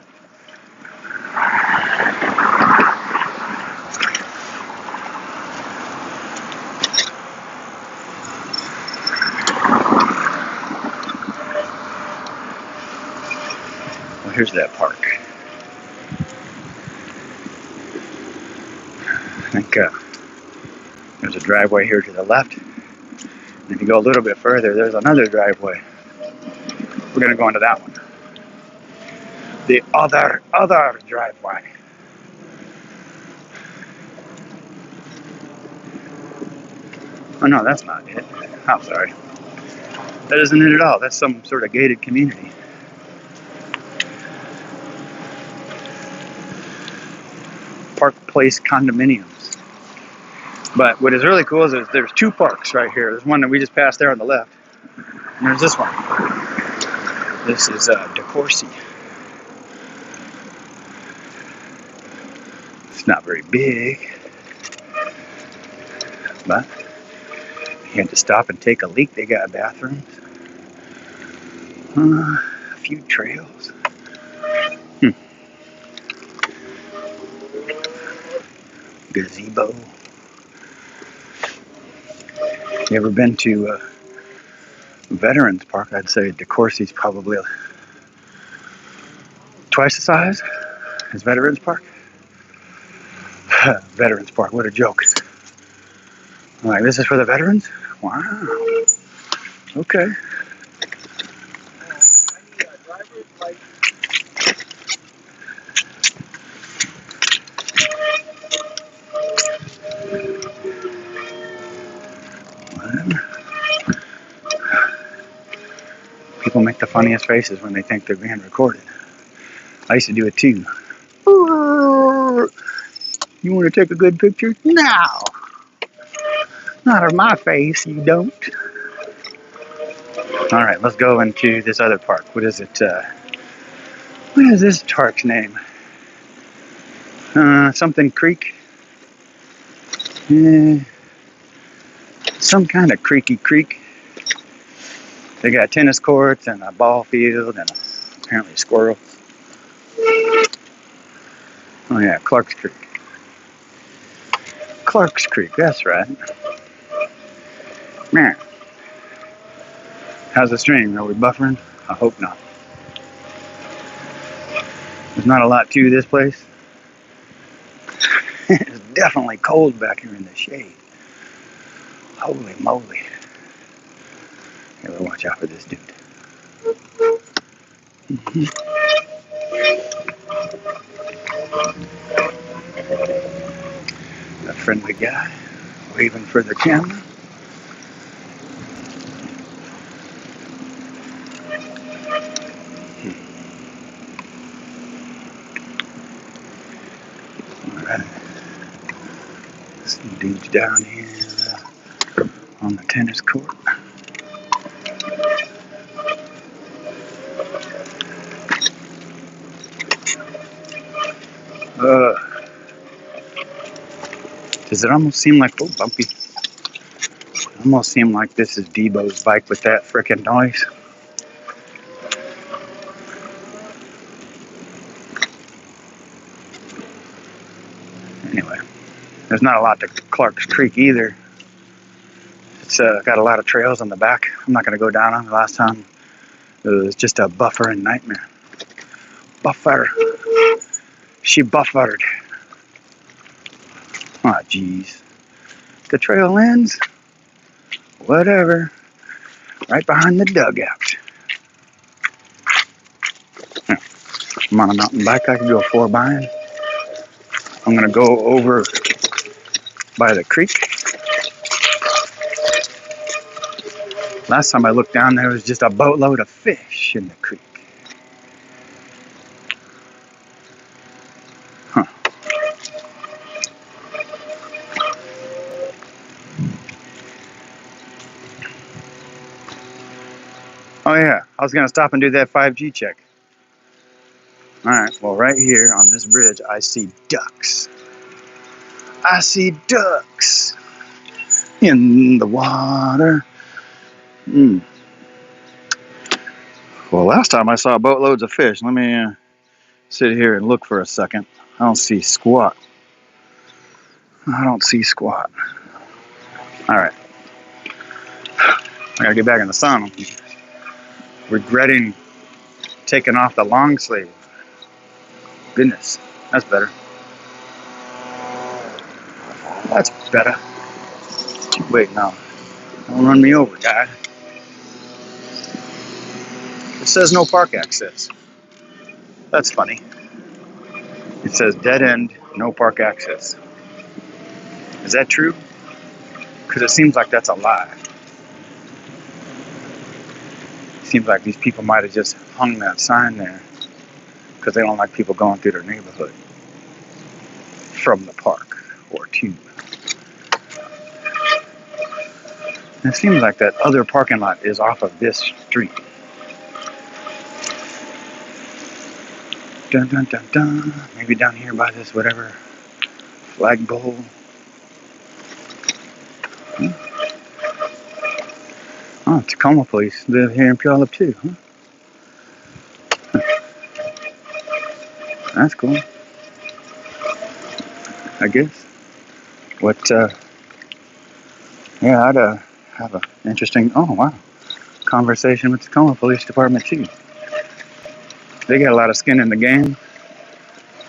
S1: Well, here's that park. I think there's a driveway here to the left. And if you go a little bit further, there's another driveway. We're going to go into that one. The other driveway. Oh no, that's not it. I'm sorry. That isn't it at all. That's some sort of gated community. Park Place condominiums. But what is really cool is there's two parks right here. There's one that we just passed there on the left. And there's this one. This is DeCourcy. It's not very big. But you had to stop and take a leak. They got bathrooms. A few trails. Gazebo. You ever been to Veterans Park? I'd say DeCourcy's probably twice the size as Veterans Park. Veterans Park, what a joke. Like, this is for the veterans? Wow. Okay. People make the funniest faces when they think they're being recorded. I used to do it too. You want to take a good picture? No! Not of my face, you don't. Alright, let's go into this other park. What is it? What is this park's name? Something Creek? Some kind of creaky creek. They got tennis courts and a ball field and apparently squirrels. Oh yeah, Clark's Creek. Clark's Creek, that's right. Man. How's the stream? Are we buffering? I hope not. There's not a lot to this place. It's definitely cold back here in the shade. Holy moly. Here, we'll watch out for this dude. A friendly guy waving for the camera. Alright. Some dudes down here on the tennis court. Does it almost seem like, oh, bumpy. It almost seem like this is Debo's bike with that frickin' noise. Anyway, there's not a lot to Clark's Creek either. It's got a lot of trails on the back. I'm not going to go down on it. Last time it was just a buffering nightmare. Buffer. She buffered. Oh, jeez. The trail ends. Whatever. Right behind the dugout. I'm on a mountain bike. I can go 4-by. I'm going to go over by the creek. Last time I looked down, there was just a boatload of fish in the creek. Huh. Oh yeah, I was gonna stop and do that 5G check. Alright, well right here on this bridge I see ducks. I see ducks in the water. Well, last time I saw boatloads of fish. Let me sit here and look for a second. I don't see squat. I don't see squat. Alright. I gotta get back in the sun. I'm regretting taking off the long sleeve. Goodness, that's better. That's better. Wait, no. Don't run me over, guy. It says no park access. That's funny. It says dead end, no park access. Is that true? Because it seems like that's a lie. It seems like these people might have just hung that sign there because they don't like people going through their neighborhood from the park or to. And it seems like that other parking lot is off of this street. Dun dun dun dun. Maybe down here by this whatever flagpole. Oh, Tacoma police live here in Puyallup too, huh? That's cool. I guess. What, yeah, I'd have an interesting, oh wow, conversation with the Tacoma Police Department too. They got a lot of skin in the game.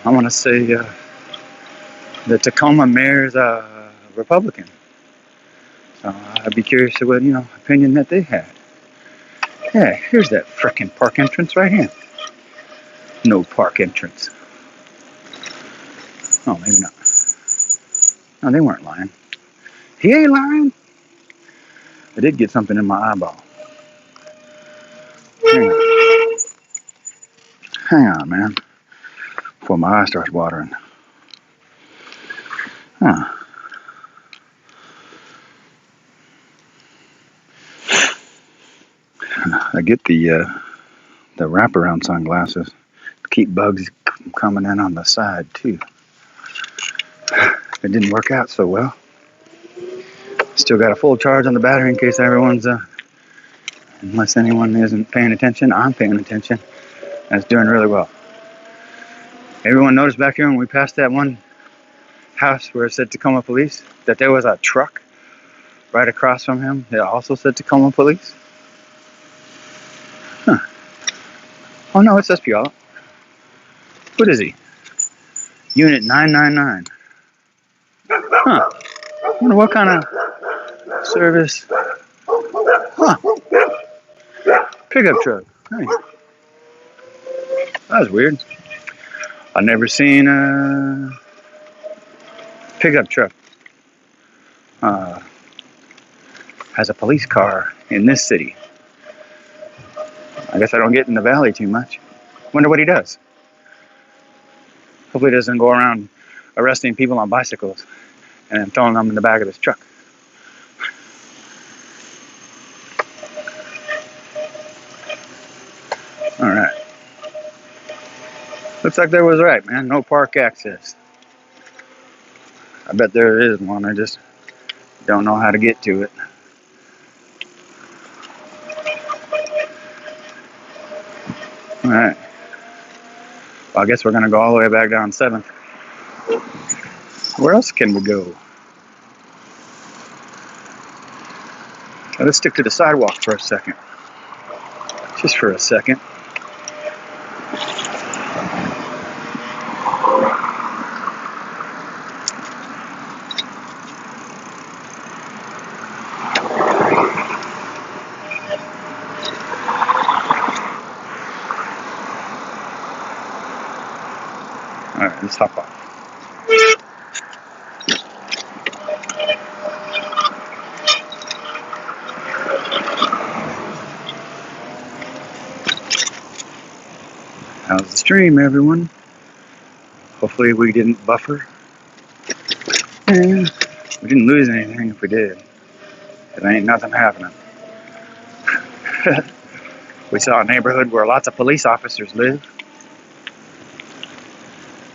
S1: I want to say the Tacoma mayor's a Republican. So I'd be curious to what, opinion that they had. Yeah, here's that frickin' park entrance right here. No park entrance. Oh, maybe not. No, they weren't lying. He ain't lying. I did get something in my eyeball. Hang on, man. Before my eye starts watering. Huh. I get the wraparound sunglasses to keep bugs coming in on the side too. It didn't work out so well. Still got a full charge on the battery in case everyone's, unless anyone isn't paying attention. I'm paying attention. And it's doing really well. Everyone noticed back here when we passed that one house where it said Tacoma Police that there was a truck right across from him that also said Tacoma Police? Huh. Oh no, it says Puyallup. What is he? Unit 999. Huh. I wonder what kind of service. Huh. Pickup truck. Hey. That was weird. I've never seen a pickup truck has a police car in this city. I guess I don't get in the valley too much. Wonder what he does. Hopefully he doesn't go around arresting people on bicycles and then throwing them in the back of his truck. Alright. Looks like there was right, man. No park access. I bet there is one. I just don't know how to get to it. Alright. Well, I guess we're going to go all the way back down 7th. Where else can we go? Let's stick to the sidewalk for a second. Just for a second. Alright, let's hop off. How's the stream, everyone? Hopefully we didn't buffer. And we didn't lose anything if we did. There ain't nothing happening. We saw a neighborhood where lots of police officers live.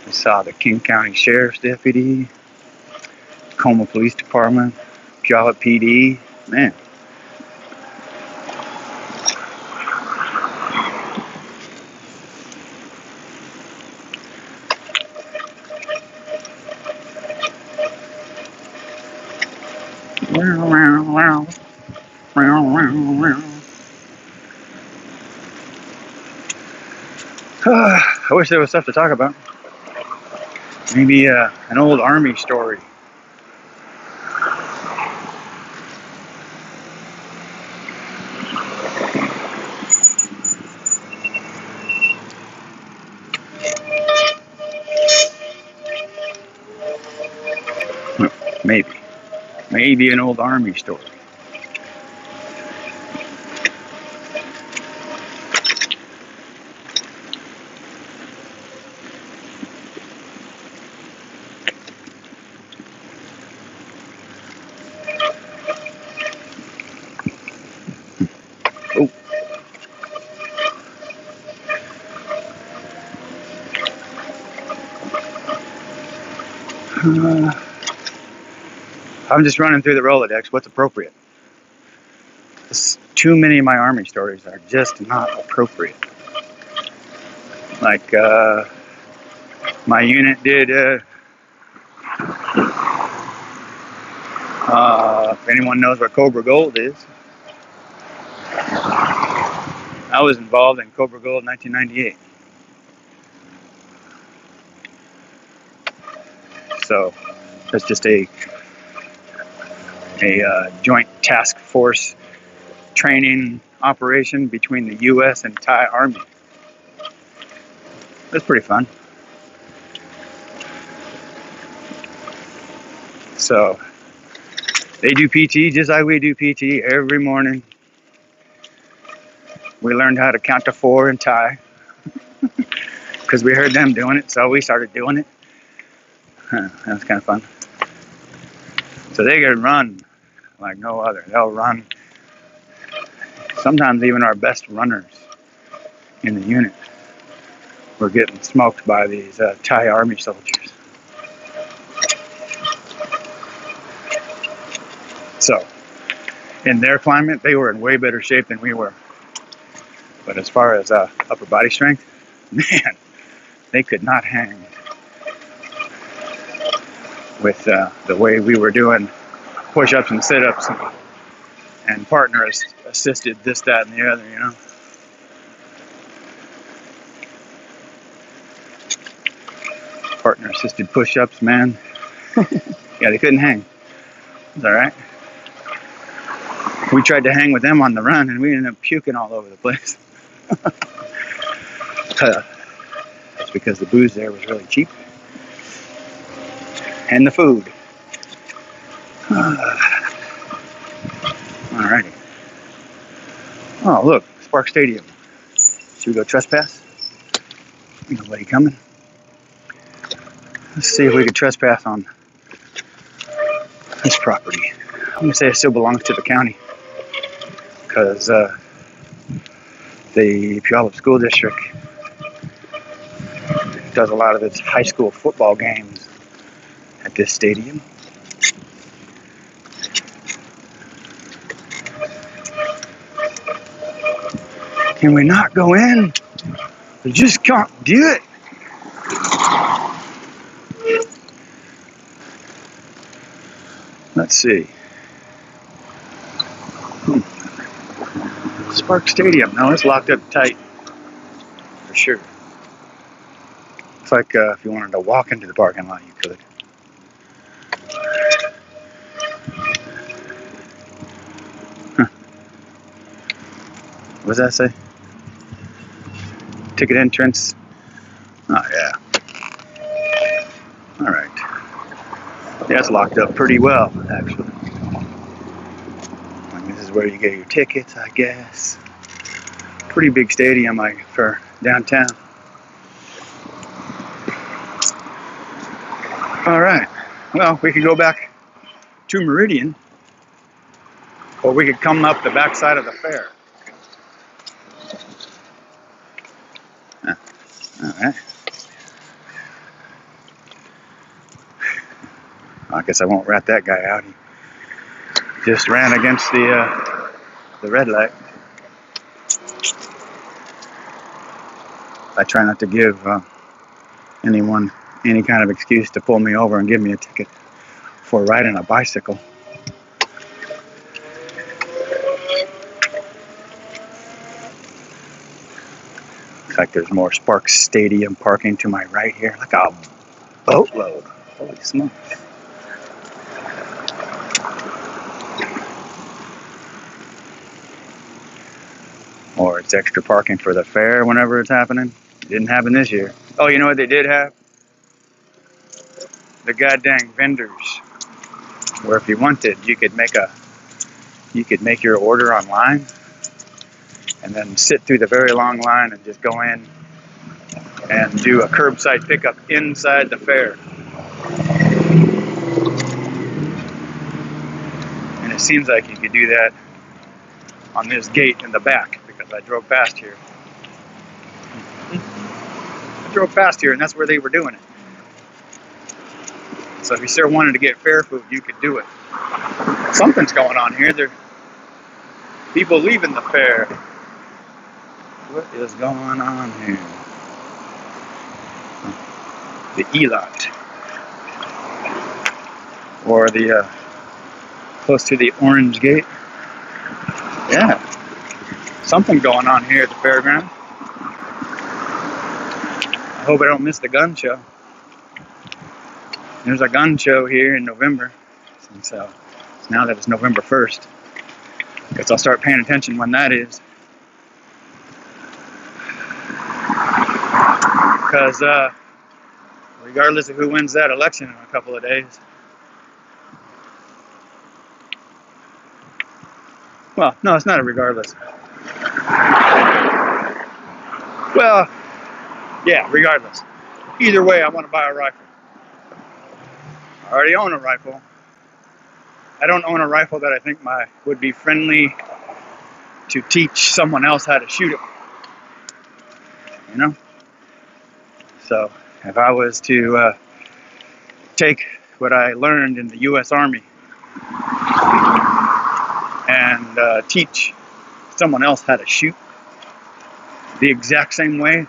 S1: We saw the King County Sheriff's Deputy, Tacoma Police Department, Puyallup PD. Man. I wish there was stuff to talk about. Maybe an old army story. Maybe an old army story. I'm just running through the Rolodex. What's appropriate? Too many of my army stories are just not appropriate. Like, my unit did, if anyone knows where Cobra Gold is, I was involved in Cobra Gold in 1998. So, that's just a joint task force training operation between the U.S. and Thai Army. It was pretty fun. So, they do PT just like we do PT every morning. We learned how to count to 4 in Thai because we heard them doing it, so we started doing it. That was kind of fun. So they can run like no other. They'll run. Sometimes even our best runners in the unit were getting smoked by these Thai Army soldiers. So, in their climate, they were in way better shape than we were. But as far as upper body strength, man, they could not hang with the way we were doing push-ups and sit-ups and partners assisted this, that, and the other, you know. Partner assisted push-ups, man. Yeah, they couldn't hang. It's all right. We tried to hang with them on the run, and we ended up puking all over the place. That's because the booze there was really cheap. And the food. Alrighty. Oh, look, Spark Stadium. Should we go trespass? Nobody coming. Let's see if we can trespass on this property. I'm gonna say it still belongs to the county because the Puyallup School District does a lot of its high school football games at this stadium. Can we not go in? We just can't do it. Let's see. Spark Stadium. No, it's locked up tight. For sure. It's like if you wanted to walk into the parking lot, you could. What does that say? Ticket entrance. Oh, yeah. Alright. Yeah, it's locked up pretty well, actually. This is where you get your tickets, I guess. Pretty big stadium, like, for downtown. All right. Well, we could go back to Meridian, or we could come up the backside of the fair. All right. I guess I won't rat that guy out. He just ran against the red light. I try not to give anyone any kind of excuse to pull me over and give me a ticket for riding a bicycle. Looks like there's more Sparks Stadium parking to my right here. Like a boatload. Holy smokes. Or it's extra parking for the fair whenever it's happening. It didn't happen this year. Oh, you know what they did have? The goddamn vendors. Where if you wanted, you could make your order online and then sit through the very long line and just go in and do a curbside pickup inside the fair. And it seems like you could do that on this gate in the back, because I drove past here. I drove past here and that's where they were doing it. So if you still wanted to get fair food, you could do it. Something's going on here. There are people leaving the fair. What is going on here? The E-lot. Or the, close to the Orange Gate. Yeah. Something going on here at the fairground. I hope I don't miss the gun show. There's a gun show here in November. And so now that it's November 1st, I guess I'll start paying attention when that is. Because regardless of who wins that election in a couple of days, well, no, it's not a regardless. Well, yeah, regardless. Either way, I want to buy a rifle. I already own a rifle. I don't own a rifle that I think would be friendly to teach someone else how to shoot it. You know? So, if I was to take what I learned in the U.S. Army and teach someone else how to shoot the exact same way,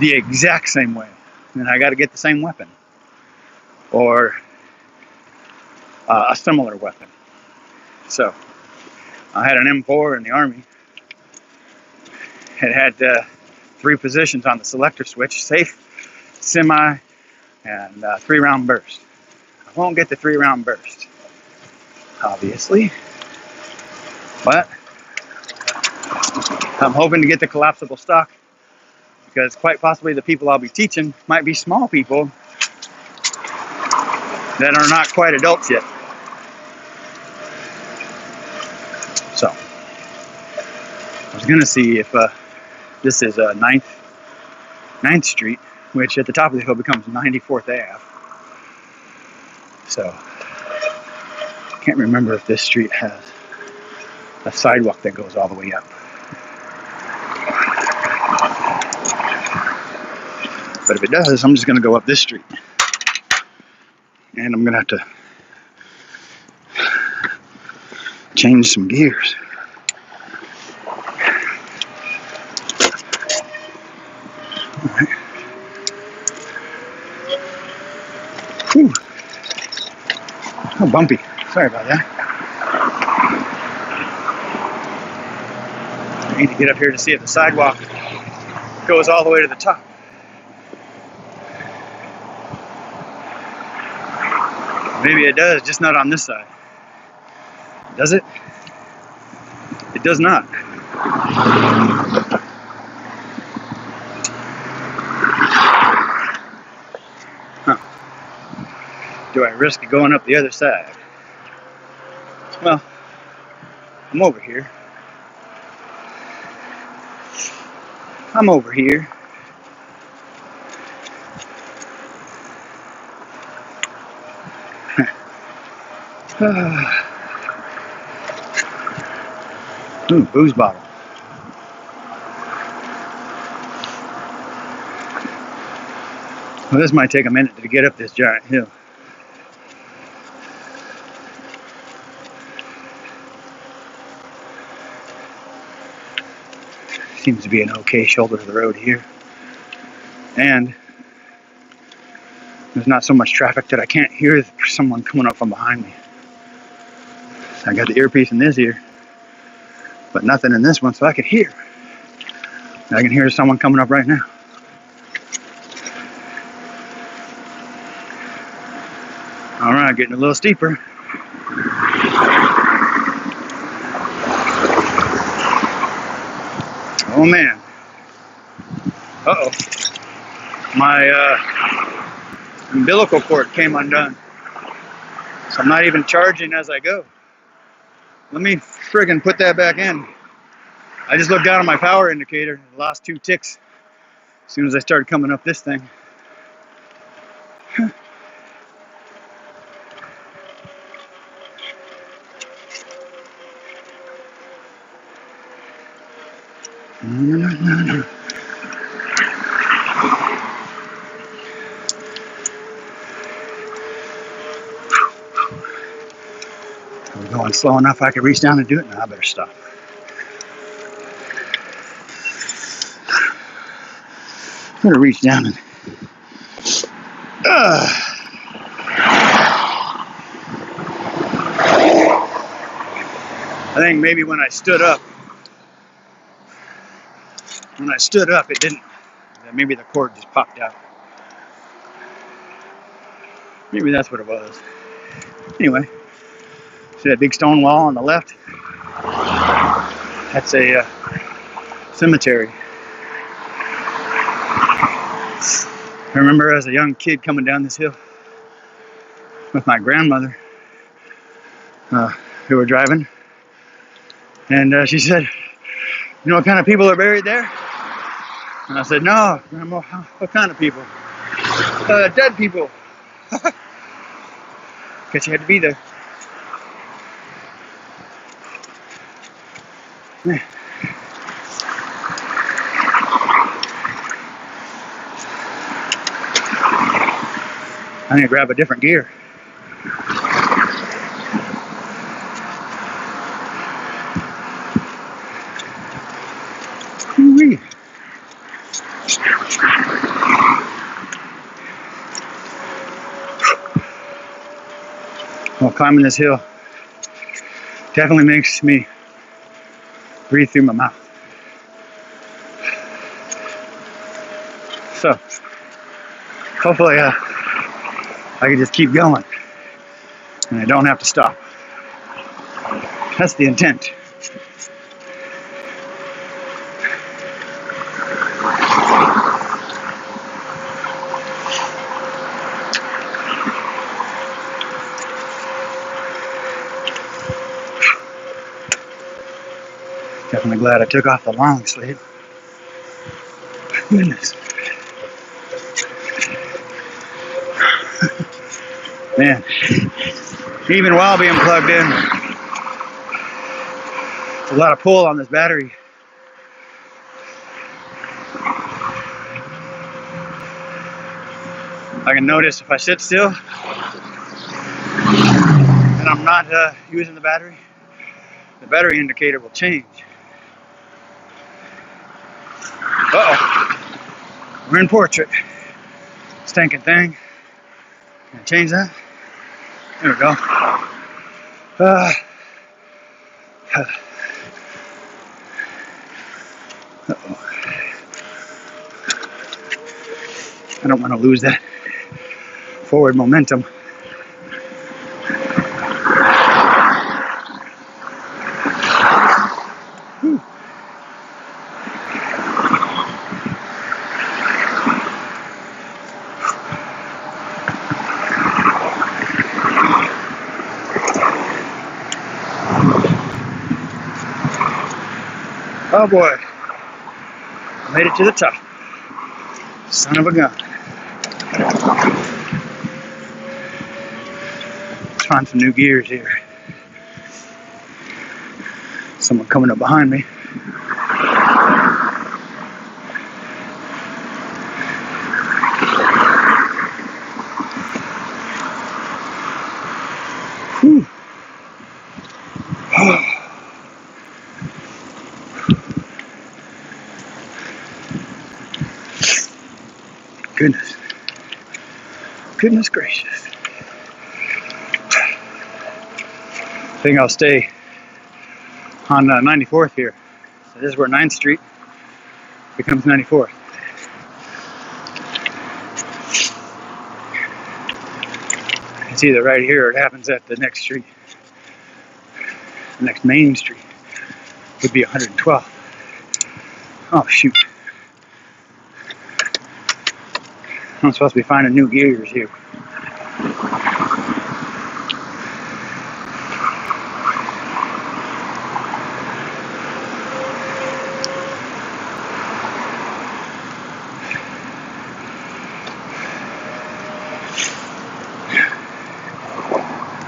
S1: then I got to get the same weapon. Or a similar weapon. So, I had an M4 in the Army. It had 3 positions on the selector switch: safe, semi, and 3-round burst. I won't get the 3-round burst, obviously, but I'm hoping to get the collapsible stock, because quite possibly the people I'll be teaching might be small people that are not quite adults yet. So, I was going to see if this is 9th Street, which at the top of the hill becomes 94th Ave. So, I can't remember if this street has a sidewalk that goes all the way up. But if it does, I'm just going to go up this street. And I'm going to have to change some gears. Alright. Whew. Oh, bumpy. Sorry about that. I need to get up here to see if the sidewalk goes all the way to the top. Maybe it does, just not on this side. Does it? It does not. Huh. Do I risk going up the other side? Well, I'm over here. I'm over here. Ooh, booze bottle. Well, this might take a minute to get up this giant hill. Seems to be an okay shoulder to the road here. And there's not so much traffic that I can't hear someone coming up from behind me. I got the earpiece in this ear, but nothing in this one, so I can hear. I can hear someone coming up right now. All right, getting a little steeper. Oh man. Uh-oh. My umbilical cord came undone. So I'm not even charging as I go. Let me friggin' put that back in. I just looked down at my power indicator, lost 2 ticks as soon as I started coming up this thing. I'm going slow enough I can reach down and do it. Now I better stop. I'm gonna reach down and I think maybe when I stood up it didn't. Maybe the cord just popped out. Maybe that's what it was. Anyway, see that big stone wall on the left? That's a cemetery. I remember as a young kid coming down this hill with my grandmother, who were driving, and she said, "You know what kind of people are buried there?" And I said, "No, Grandma, what kind of people?" "Dead people." Guess you had to be there. Yeah. I'm gonna grab a different gear. Woo-wee. Well, climbing this hill definitely makes me breathe through my mouth. So, hopefully I can just keep going and I don't have to stop. That's the intent. Definitely glad I took off the long sleeve. Goodness. Man, even while being plugged in, there's a lot of pull on this battery. I can notice if I sit still and I'm not using the battery indicator will change. Uh-oh. We're in portrait. Stinking thing. Can I change that? There we go. Uh-oh. I don't want to lose that forward momentum. Whew. Oh boy, I made it to the top. Son of a gun. find some new gears here. Someone coming up behind me. Whew. Goodness gracious. I think I'll stay on 94th here. So this is where 9th Street becomes 94th. It's either right here or it happens at the next street. The next main street would be 112th. Oh shoot. I'm supposed to be finding new gears here.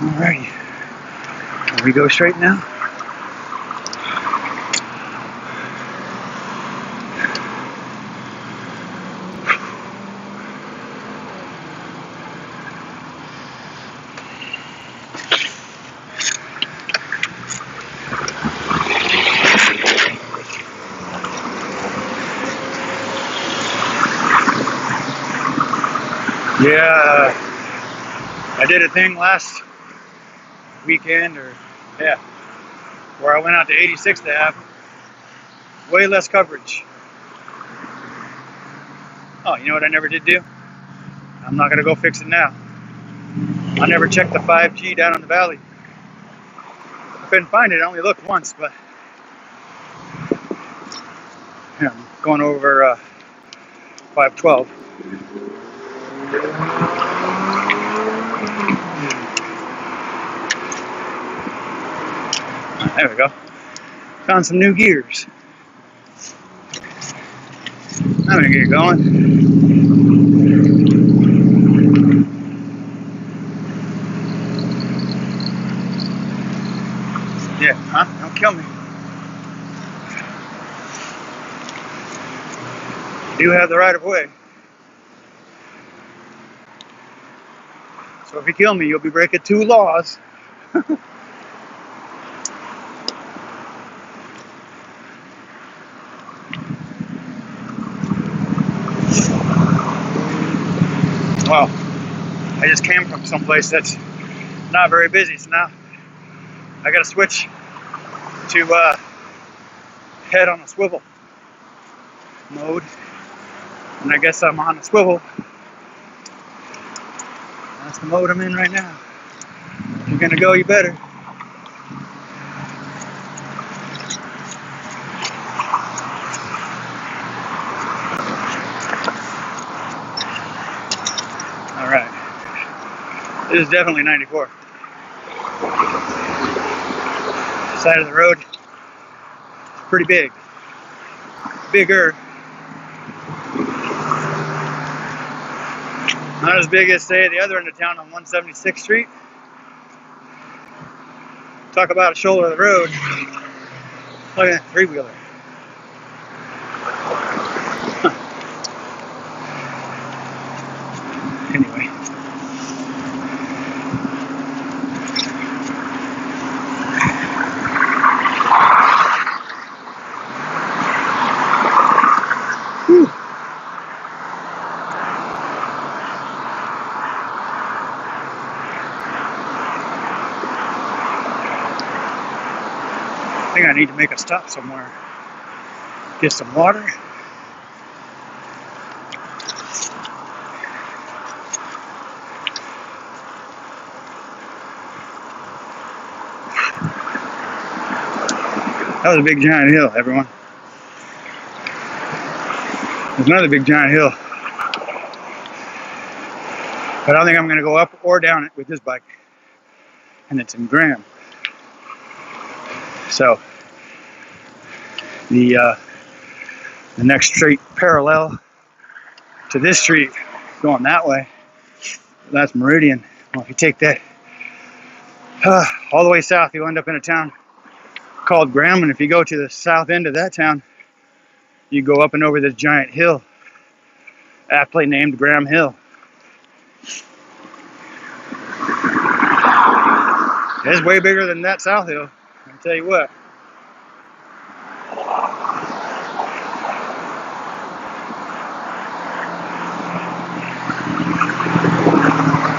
S1: Alrighty. Can we go straight now? Yeah, I did a thing last weekend, where I went out to 86th Ave. Way less coverage. Oh, you know what I never did do? I'm not gonna go fix it now. I never checked the 5G down in the valley. I couldn't find it. I only looked once, but yeah, I'm going over 512. There we go. Found some new gears. I'm gonna get going. Yeah, huh? Don't kill me. You do have the right of way. So if you kill me, you'll be breaking 2 laws. Well, I just came from someplace that's not very busy, so now I gotta switch to head on a swivel mode. And I guess I'm on a swivel. That's the mode I'm in right now. If you're gonna go, you better. Alright. This is definitely 94. The side of the road is pretty big. Bigger. Not as big as, say, the other end of town on 176th Street. Talk about a shoulder of the road. Look at that 3-wheeler. Anyway. Whew. I think I need to make a stop somewhere. Get some water. That was a big giant hill, everyone. There's another big giant hill. But I don't think I'm going to go up or down it with this bike. And it's in Graham. So the next street parallel to this street going that way, that's Meridian. Well, if you take that All the way south, you'll end up in a town called Graham, and if you go to the south end of that town, you go up and over this giant hill, aptly named Graham Hill. It's way bigger than that South Hill, I'll tell you what.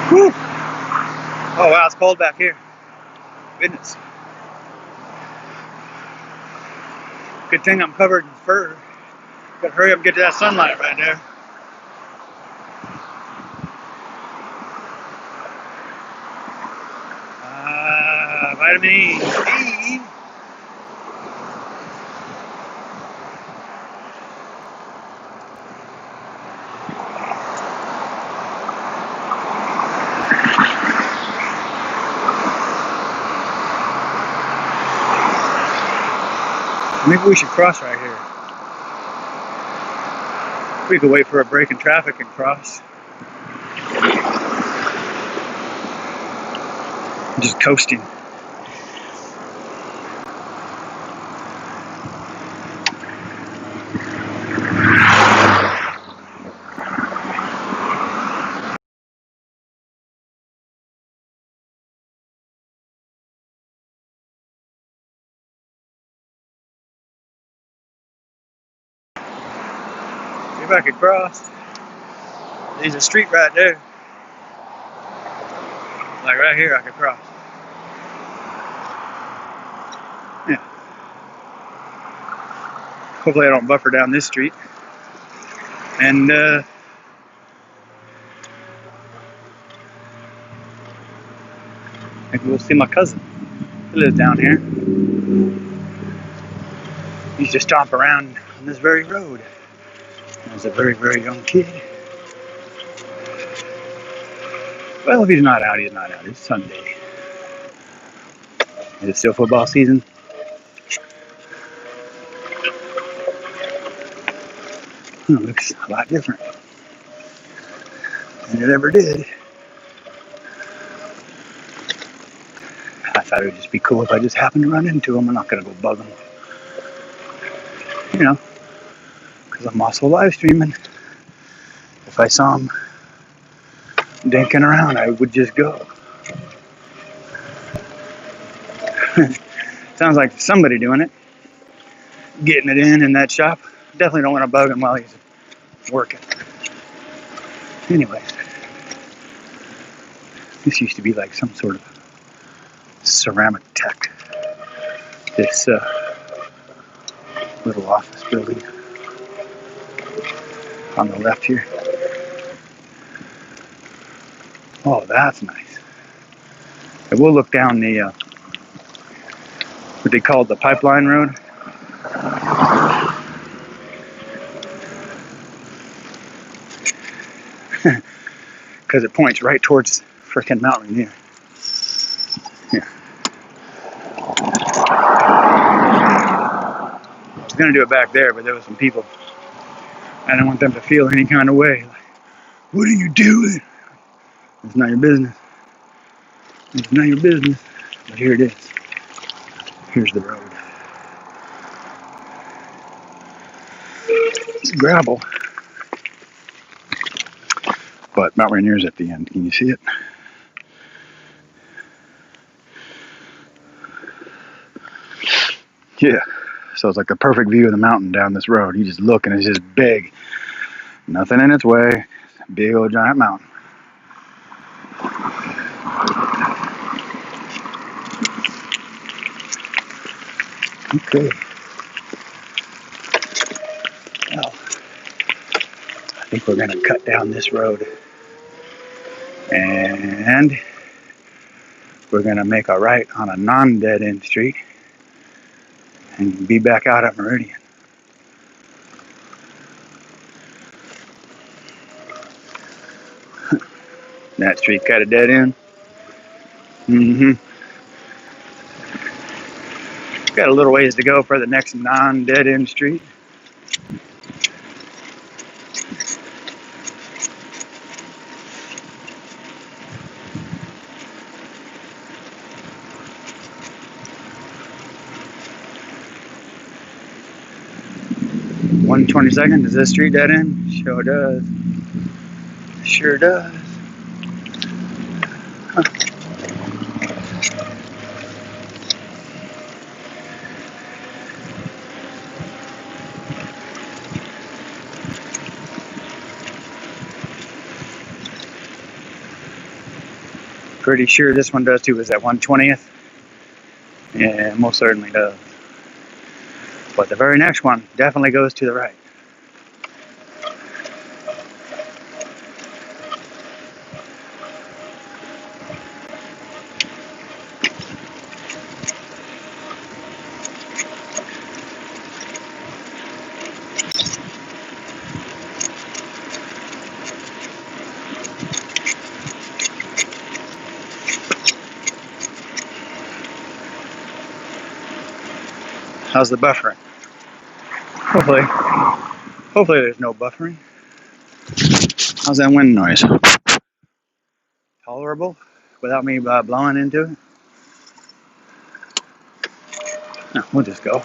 S1: Whew. Oh wow, it's cold back here. Goodness. Good thing I'm covered in fur. Gotta hurry up and get to that sunlight right there. Vitamin E. Maybe we should cross right here. We could wait for a break in traffic and cross. Just coasting. See if I could cross. There's a street right there. Like right here, I could cross. Yeah. Hopefully I don't buffer down this street. And maybe we'll see my cousin. He lives down here. He used to stomp around on this very road as a very, very young kid. Well, if he's not out, he's not out. It's Sunday. Is it still football season? It looks a lot different than it ever did. I thought it would just be cool if I just happened to run into him. I'm not going to go bug him. You know, because I'm also live streaming. If I saw him dinking around, I would just go. Sounds like somebody doing it. Getting it in that shop. Definitely don't want to bug him while he's working. Anyway, this used to be like some sort of ceramic tech. This little office building on the left here. Oh, that's nice. And we'll look down the what they call the pipeline road. Because it points right towards frickin' Mount Rainier. Yeah. I was gonna do it back there, but there was some people. I didn't want them to feel any kind of way. Like, what are you doing? It's not your business. It's not your business. But here it is. Here's the road. It's gravel. But Mount Rainier's at the end. Can you see it? Yeah. So it's like the perfect view of the mountain down this road. You just look and it's just big. Nothing in its way. Big old giant mountain. Okay. Well, I think we're going to cut down this road. And we're going to make a right on a non-dead end street and be back out at Meridian. That street's got a dead end. Got a little ways to go for the next non-dead end street. 122nd. Does this street dead end? Sure does. Sure does. Huh. Pretty sure this one does too. Is that 120th? Yeah, most certainly does. But the very next one definitely goes to the right. How's the buffering? Hopefully there's no buffering. How's that wind noise? Tolerable without me blowing into it? No, we'll just go.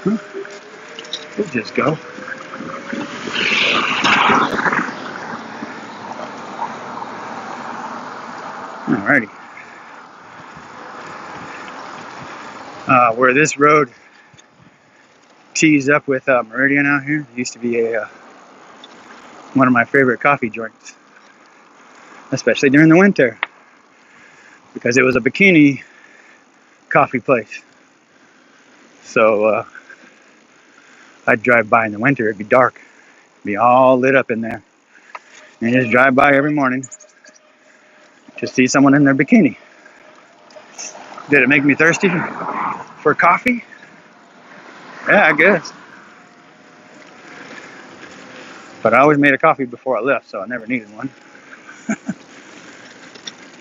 S1: We'll just go. Alrighty. Where this road tees up with Meridian out here, used to be one of my favorite coffee joints, especially during the winter, because it was a bikini coffee place. So I'd drive by in the winter. It'd be dark, be all lit up in there, and just drive by every morning to see someone in their bikini. Did it make me thirsty for coffee? Yeah, I guess. But I always made a coffee before I left, so I never needed one.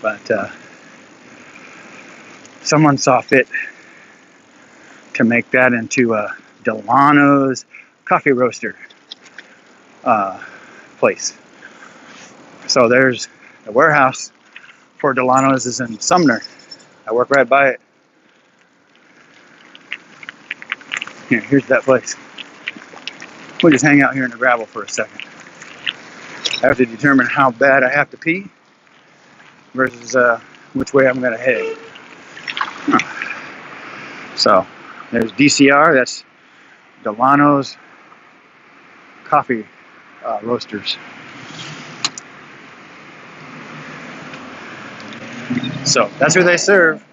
S1: But someone saw fit to make that into a Delano's coffee roaster place. So there's the warehouse for Delano's is in Sumner. I work right by it. Here's that place. We'll just hang out here in the gravel for a second. I have to determine how bad I have to pee versus which way I'm going to head. So there's DCR, that's Delano's coffee roasters. So that's who they serve.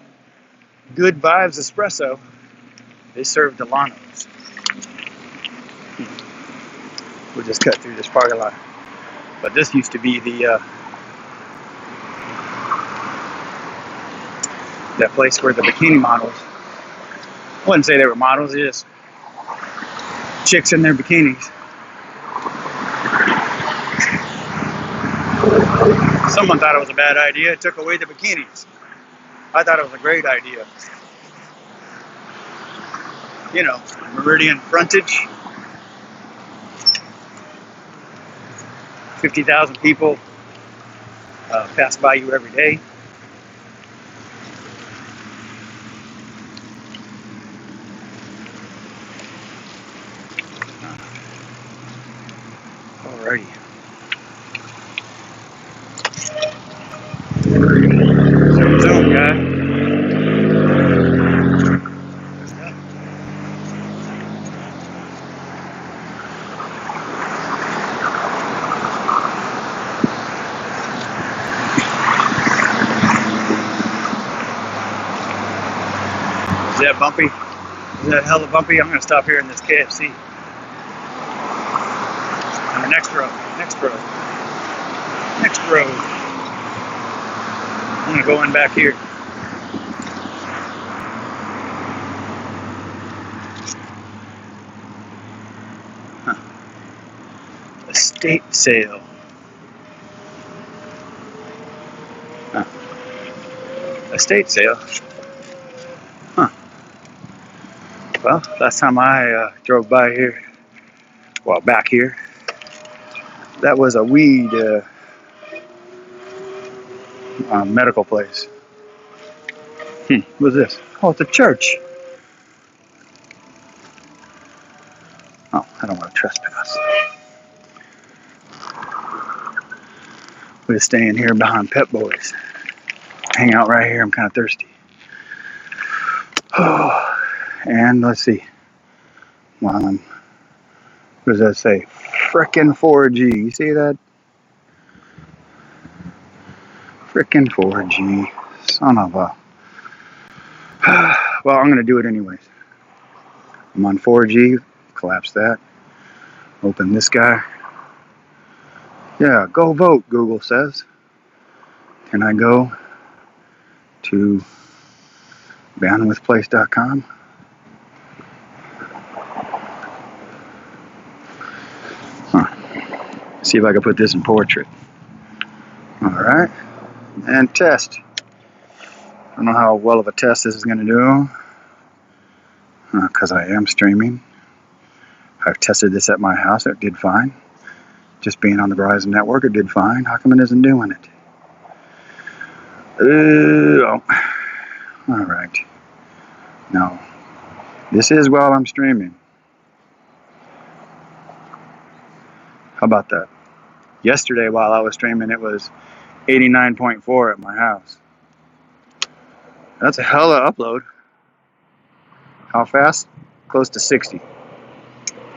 S1: Good Vibes Espresso. They serve Delano's. We'll just cut through this parking lot. But this used to be the that place where the bikini models, I wouldn't say they were models, they're just chicks in their bikinis. Someone thought it was a bad idea. It took away the bikinis. I thought it was a great idea. You know, Meridian frontage. 50,000 people pass by you every day. Alrighty. Zoom, guy. Is that bumpy? Is that hella bumpy? I'm gonna stop here in this KFC. On the next road. I'm gonna go in back here. Estate sale. Estate sale? Huh. Well, last time I drove by here, well, back here, that was a weed medical place. What's this? Oh, it's a church. I don't want to trespass. We're staying here behind Pep Boys. Hang out right here. I'm kind of thirsty. Oh, and let's see. What does that say? Frickin' 4G. You see that? Frickin' 4G. Son of a... Well, I'm going to do it anyways. I'm on 4G. Collapse that. Open this guy. Yeah, go vote, Google says. Can I go to bandwidthplace.com? See if I can put this in portrait. Alright. And test. I don't know how well of a test this is going to do. Because I am streaming. I've tested this at my house. It did fine. Just being on the Verizon network, it did fine. How come it isn't doing it? Oh. Alright. No. This is while I'm streaming. How about that? Yesterday while I was streaming, it was 89.4 at my house. That's a hell of an upload. How fast? Close to 60.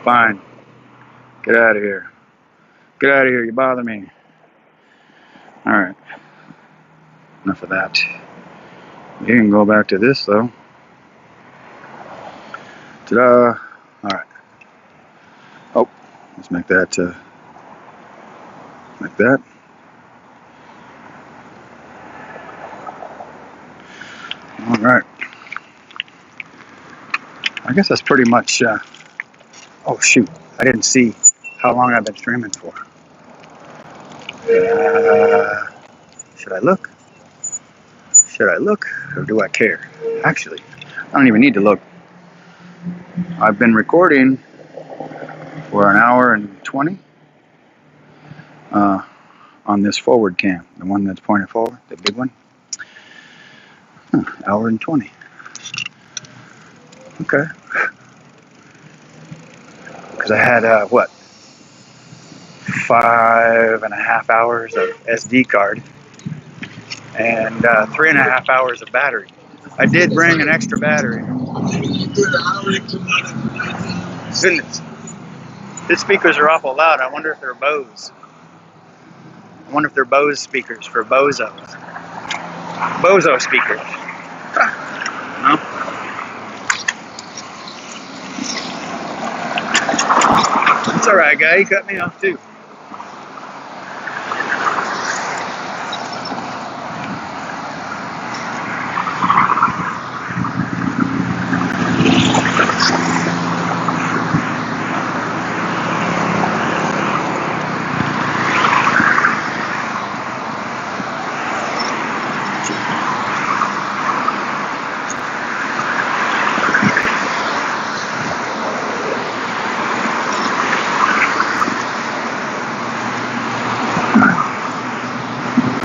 S1: Fine. Get out of here. Get out of here, you bother me. Alright. Enough of that. You can go back to this though. Ta-da! Alright. Oh, let's make that like that. Alright. I guess that's pretty much oh shoot, I didn't see how long I've been streaming for. Should I look? Should I look? Or do I care? Actually, I don't even need to look. I've been recording for an hour and 20 on this forward cam, the one that's pointed forward, the big one. Hour and 20. Okay. Because I had, what? 5.5 hours of SD card and 3.5 hours of battery. I did bring an extra battery. Goodness. These speakers are awful loud. I wonder if they're Bose. I wonder if they're Bose speakers for Bozos. Bozo speakers. No? It's alright, guy. You cut me off too.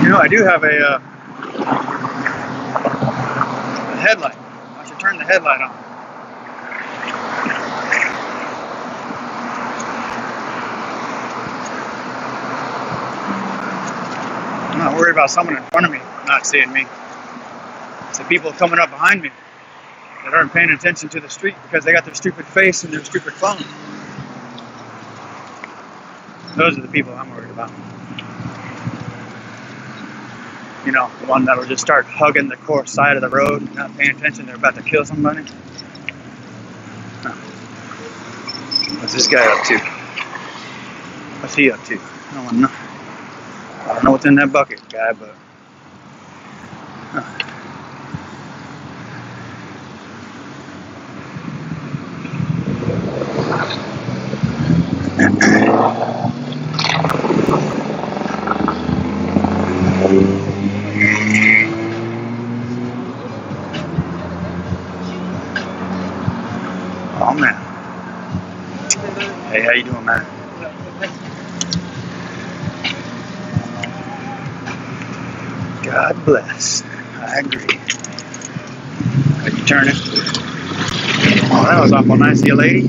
S1: You know, I do have a headlight. I should turn the headlight on. I'm not worried about someone in front of me not seeing me. It's the people coming up behind me that aren't paying attention to the street because they got their stupid face and their stupid phone. Those are the people I'm worried about. You know, the one that'll just start hugging the core side of the road, not paying attention, they're about to kill somebody. What's this guy up to? What's he up to? I don't know. I don't know what's in that bucket, guy, but... Oh man. Hey, how you doing, man? God bless. I agree. Are you turning? Oh, that was awful nice of you, lady.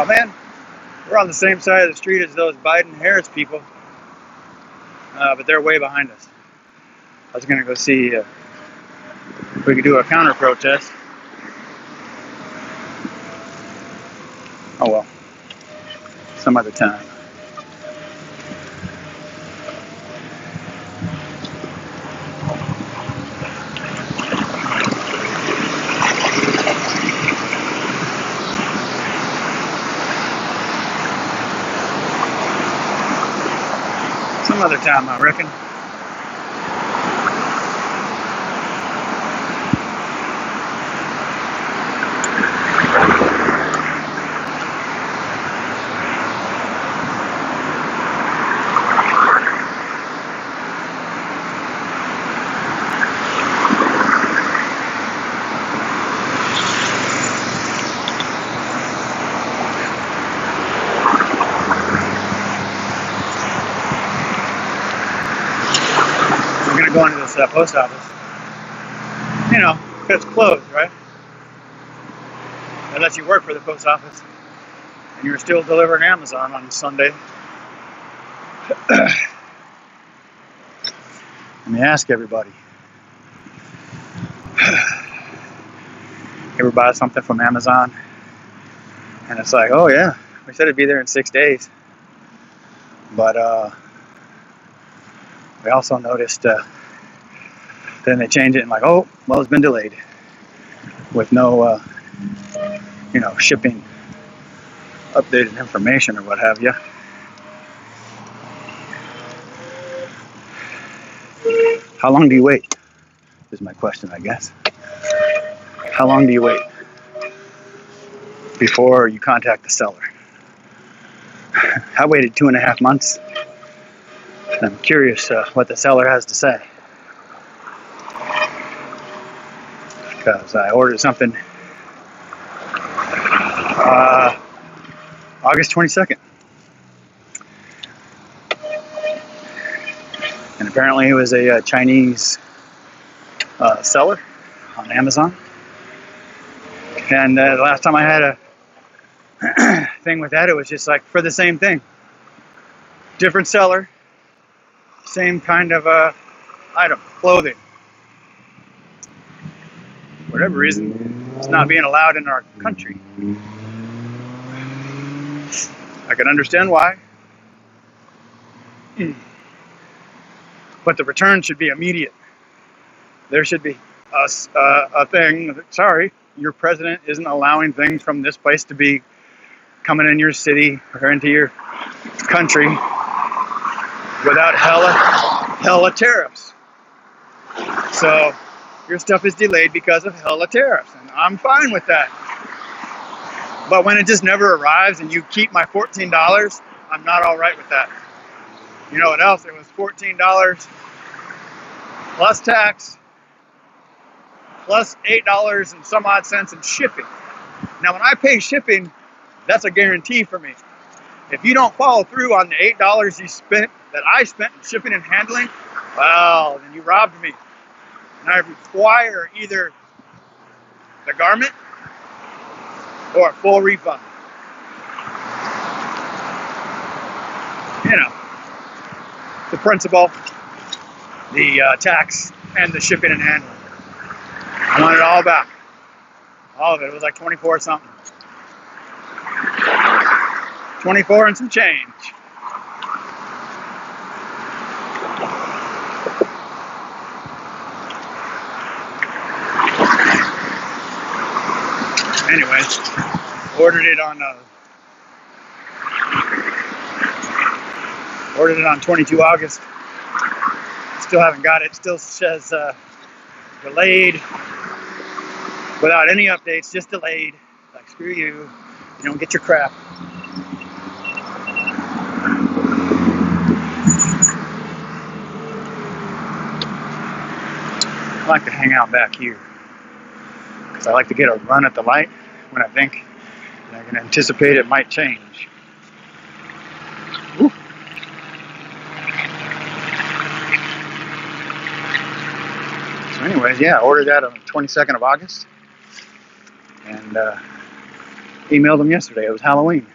S1: Oh man, we're on the same side of the street as those Biden-Harris people, but they're way behind us. I was gonna go see if we could do a counter protest. Oh well, some other time. Some other time, I reckon. We're gonna go into this post office. You know, it's closed, right? Unless you work for the post office and you're still delivering Amazon on Sunday. Let me ask everybody. Ever buy something from Amazon? And it's like, oh yeah, we said it'd be there in 6 days. But we also noticed then they change it and like, oh, well, it's been delayed with no, shipping updated information or what have you. How long do you wait? Is my question, I guess. How long do you wait before you contact the seller? I waited 2.5 months. I'm curious what the seller has to say. Because I ordered something August 22nd. And apparently it was a Chinese seller on Amazon. And the last time I had a thing with that, it was just like for the same thing. Different seller, same kind of item, clothing. For whatever reason, it's not being allowed in our country. I can understand why. But the return should be immediate. There should be a thing, sorry, your president isn't allowing things from this place to be coming in your city or into your country without hella tariffs. So your stuff is delayed because of hella tariffs, and I'm fine with that. But when it just never arrives and you keep my $14, I'm not all right with that. You know what else? It was $14 plus tax, plus $8 and some odd cents in shipping. Now, when I pay shipping, that's a guarantee for me. If you don't follow through on the $8 you spent, that I spent in shipping and handling, well, then you robbed me. And I require either the garment or a full refund. You know, the principal, the tax, and the shipping and handling. I want it all back. All of it. It was like 24 something. 24 and some change. Anyways, ordered it on 22 August. Still haven't got it. Still says delayed without any updates, just delayed. Like, screw you. You don't get your crap. I like to hang out back here because I like to get a run at the light when I think and I can anticipate it might change. Woo. So anyways, yeah, I ordered that on the 22nd of August. And Emailed them yesterday. It was Halloween.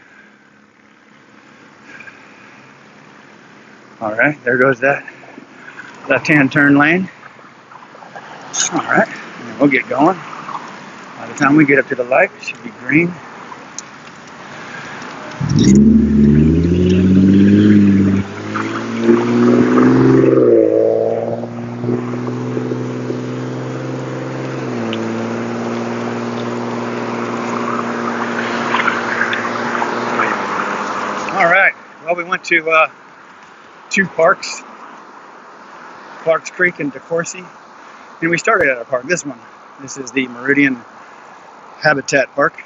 S1: All right, there goes that left-hand turn lane. All right, and we'll get going. By the time we get up to the light, it should be green. All right, well, we went to two parks, Clarks Creek and DeCourcy, and we started at a park, this one. This is the Meridian Habitat Park.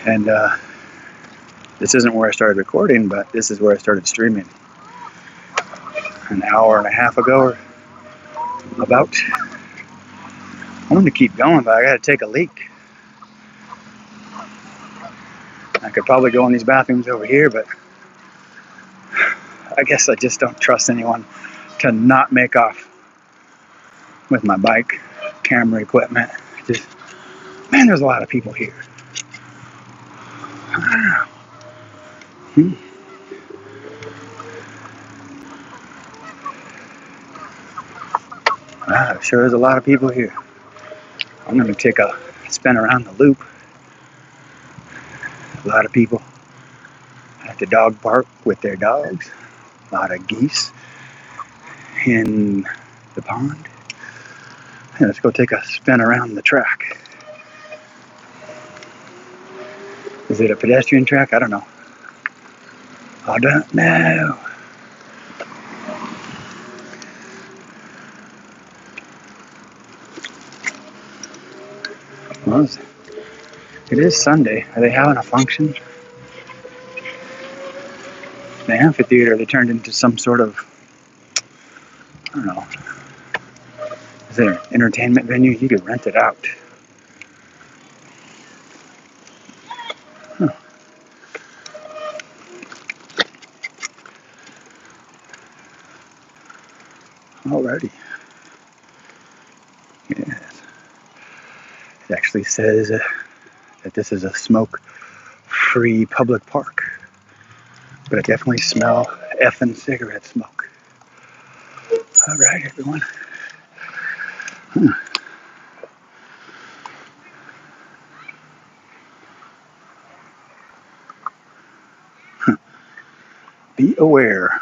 S1: And this isn't where I started recording, but this is where I started streaming an hour and a half ago or about. I wanted to keep going, but I gotta take a leak. I could probably go in these bathrooms over here, but I guess I just don't trust anyone to not make off with my bike, camera equipment. Just, man, there's a lot of people here. Wow, sure is a lot of people here. I'm going to take a spin around the loop. A lot of people at the dog park with their dogs. A lot of geese in the pond. And let's go take a spin around the track. Is it a pedestrian track? I don't know. I don't know. Well, it is Sunday. Are they having a function? The amphitheater, they turned into some sort of, I don't know. Is it an entertainment venue? You could rent it out. Huh. Alrighty. Yes. It actually says that this is a smoke-free public park. But I definitely smell effing cigarette smoke. Alright, everyone. Be aware.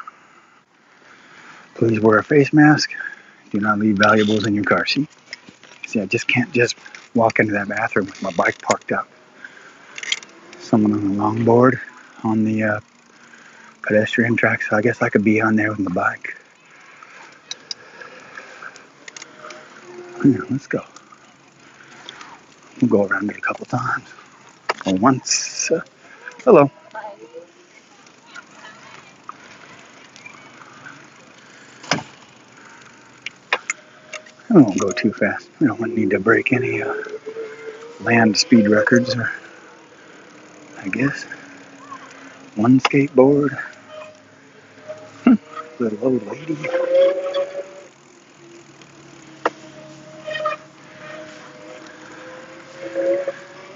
S1: Please wear a face mask. Do not leave valuables in your car seat. See, I just can't just walk into that bathroom with my bike parked up. Someone on the longboard on the pedestrian track, so I guess I could be on there with my bike. Yeah, let's go. We'll go around it a couple times. Or once. Hello. I won't go too fast. I don't need to break any land speed records, or I guess. One skateboard. Little old lady.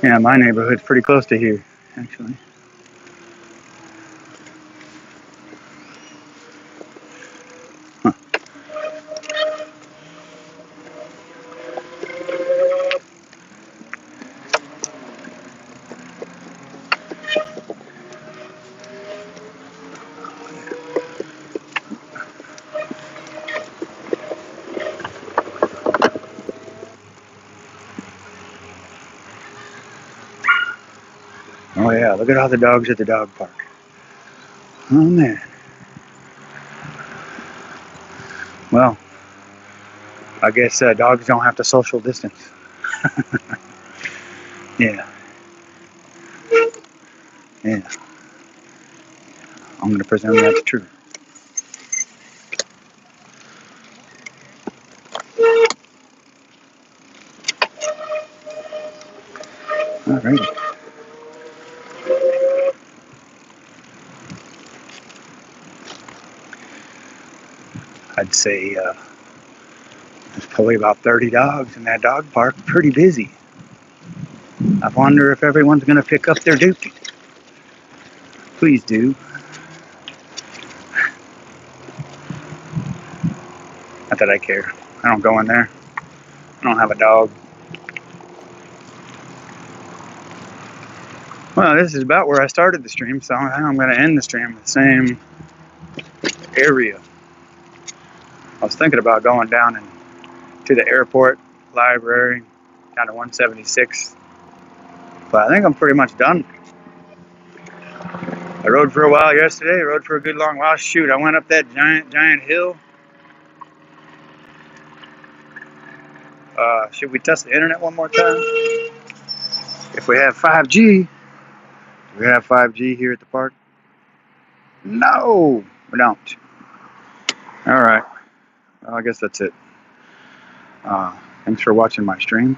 S1: Yeah, my neighborhood's pretty close to here, actually. Huh. Oh yeah, look at all the dogs at the dog park. Oh man. Well, I guess dogs don't have to social distance. Yeah. Yeah. I'm going to presume that's true. Alrighty.
S2: I'd say there's probably about 30 dogs in that dog park. Pretty busy. I wonder if everyone's going to pick up their duty. Please do. Not that I care. I don't go in there. I don't have a dog. Well, this is about where I started the stream, so I'm going to end the stream in the same area. I was thinking about going down to the airport library, down to 176, but I think I'm pretty much done. I rode for a while yesterday. I rode for a good long while. Shoot, I went up that giant hill. Should we test the internet one more time? If we have 5G, do we have 5G here at the park? No, we don't. All right. Well, I guess that's it. Thanks for watching my stream,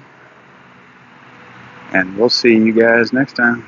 S2: and we'll see you guys next time.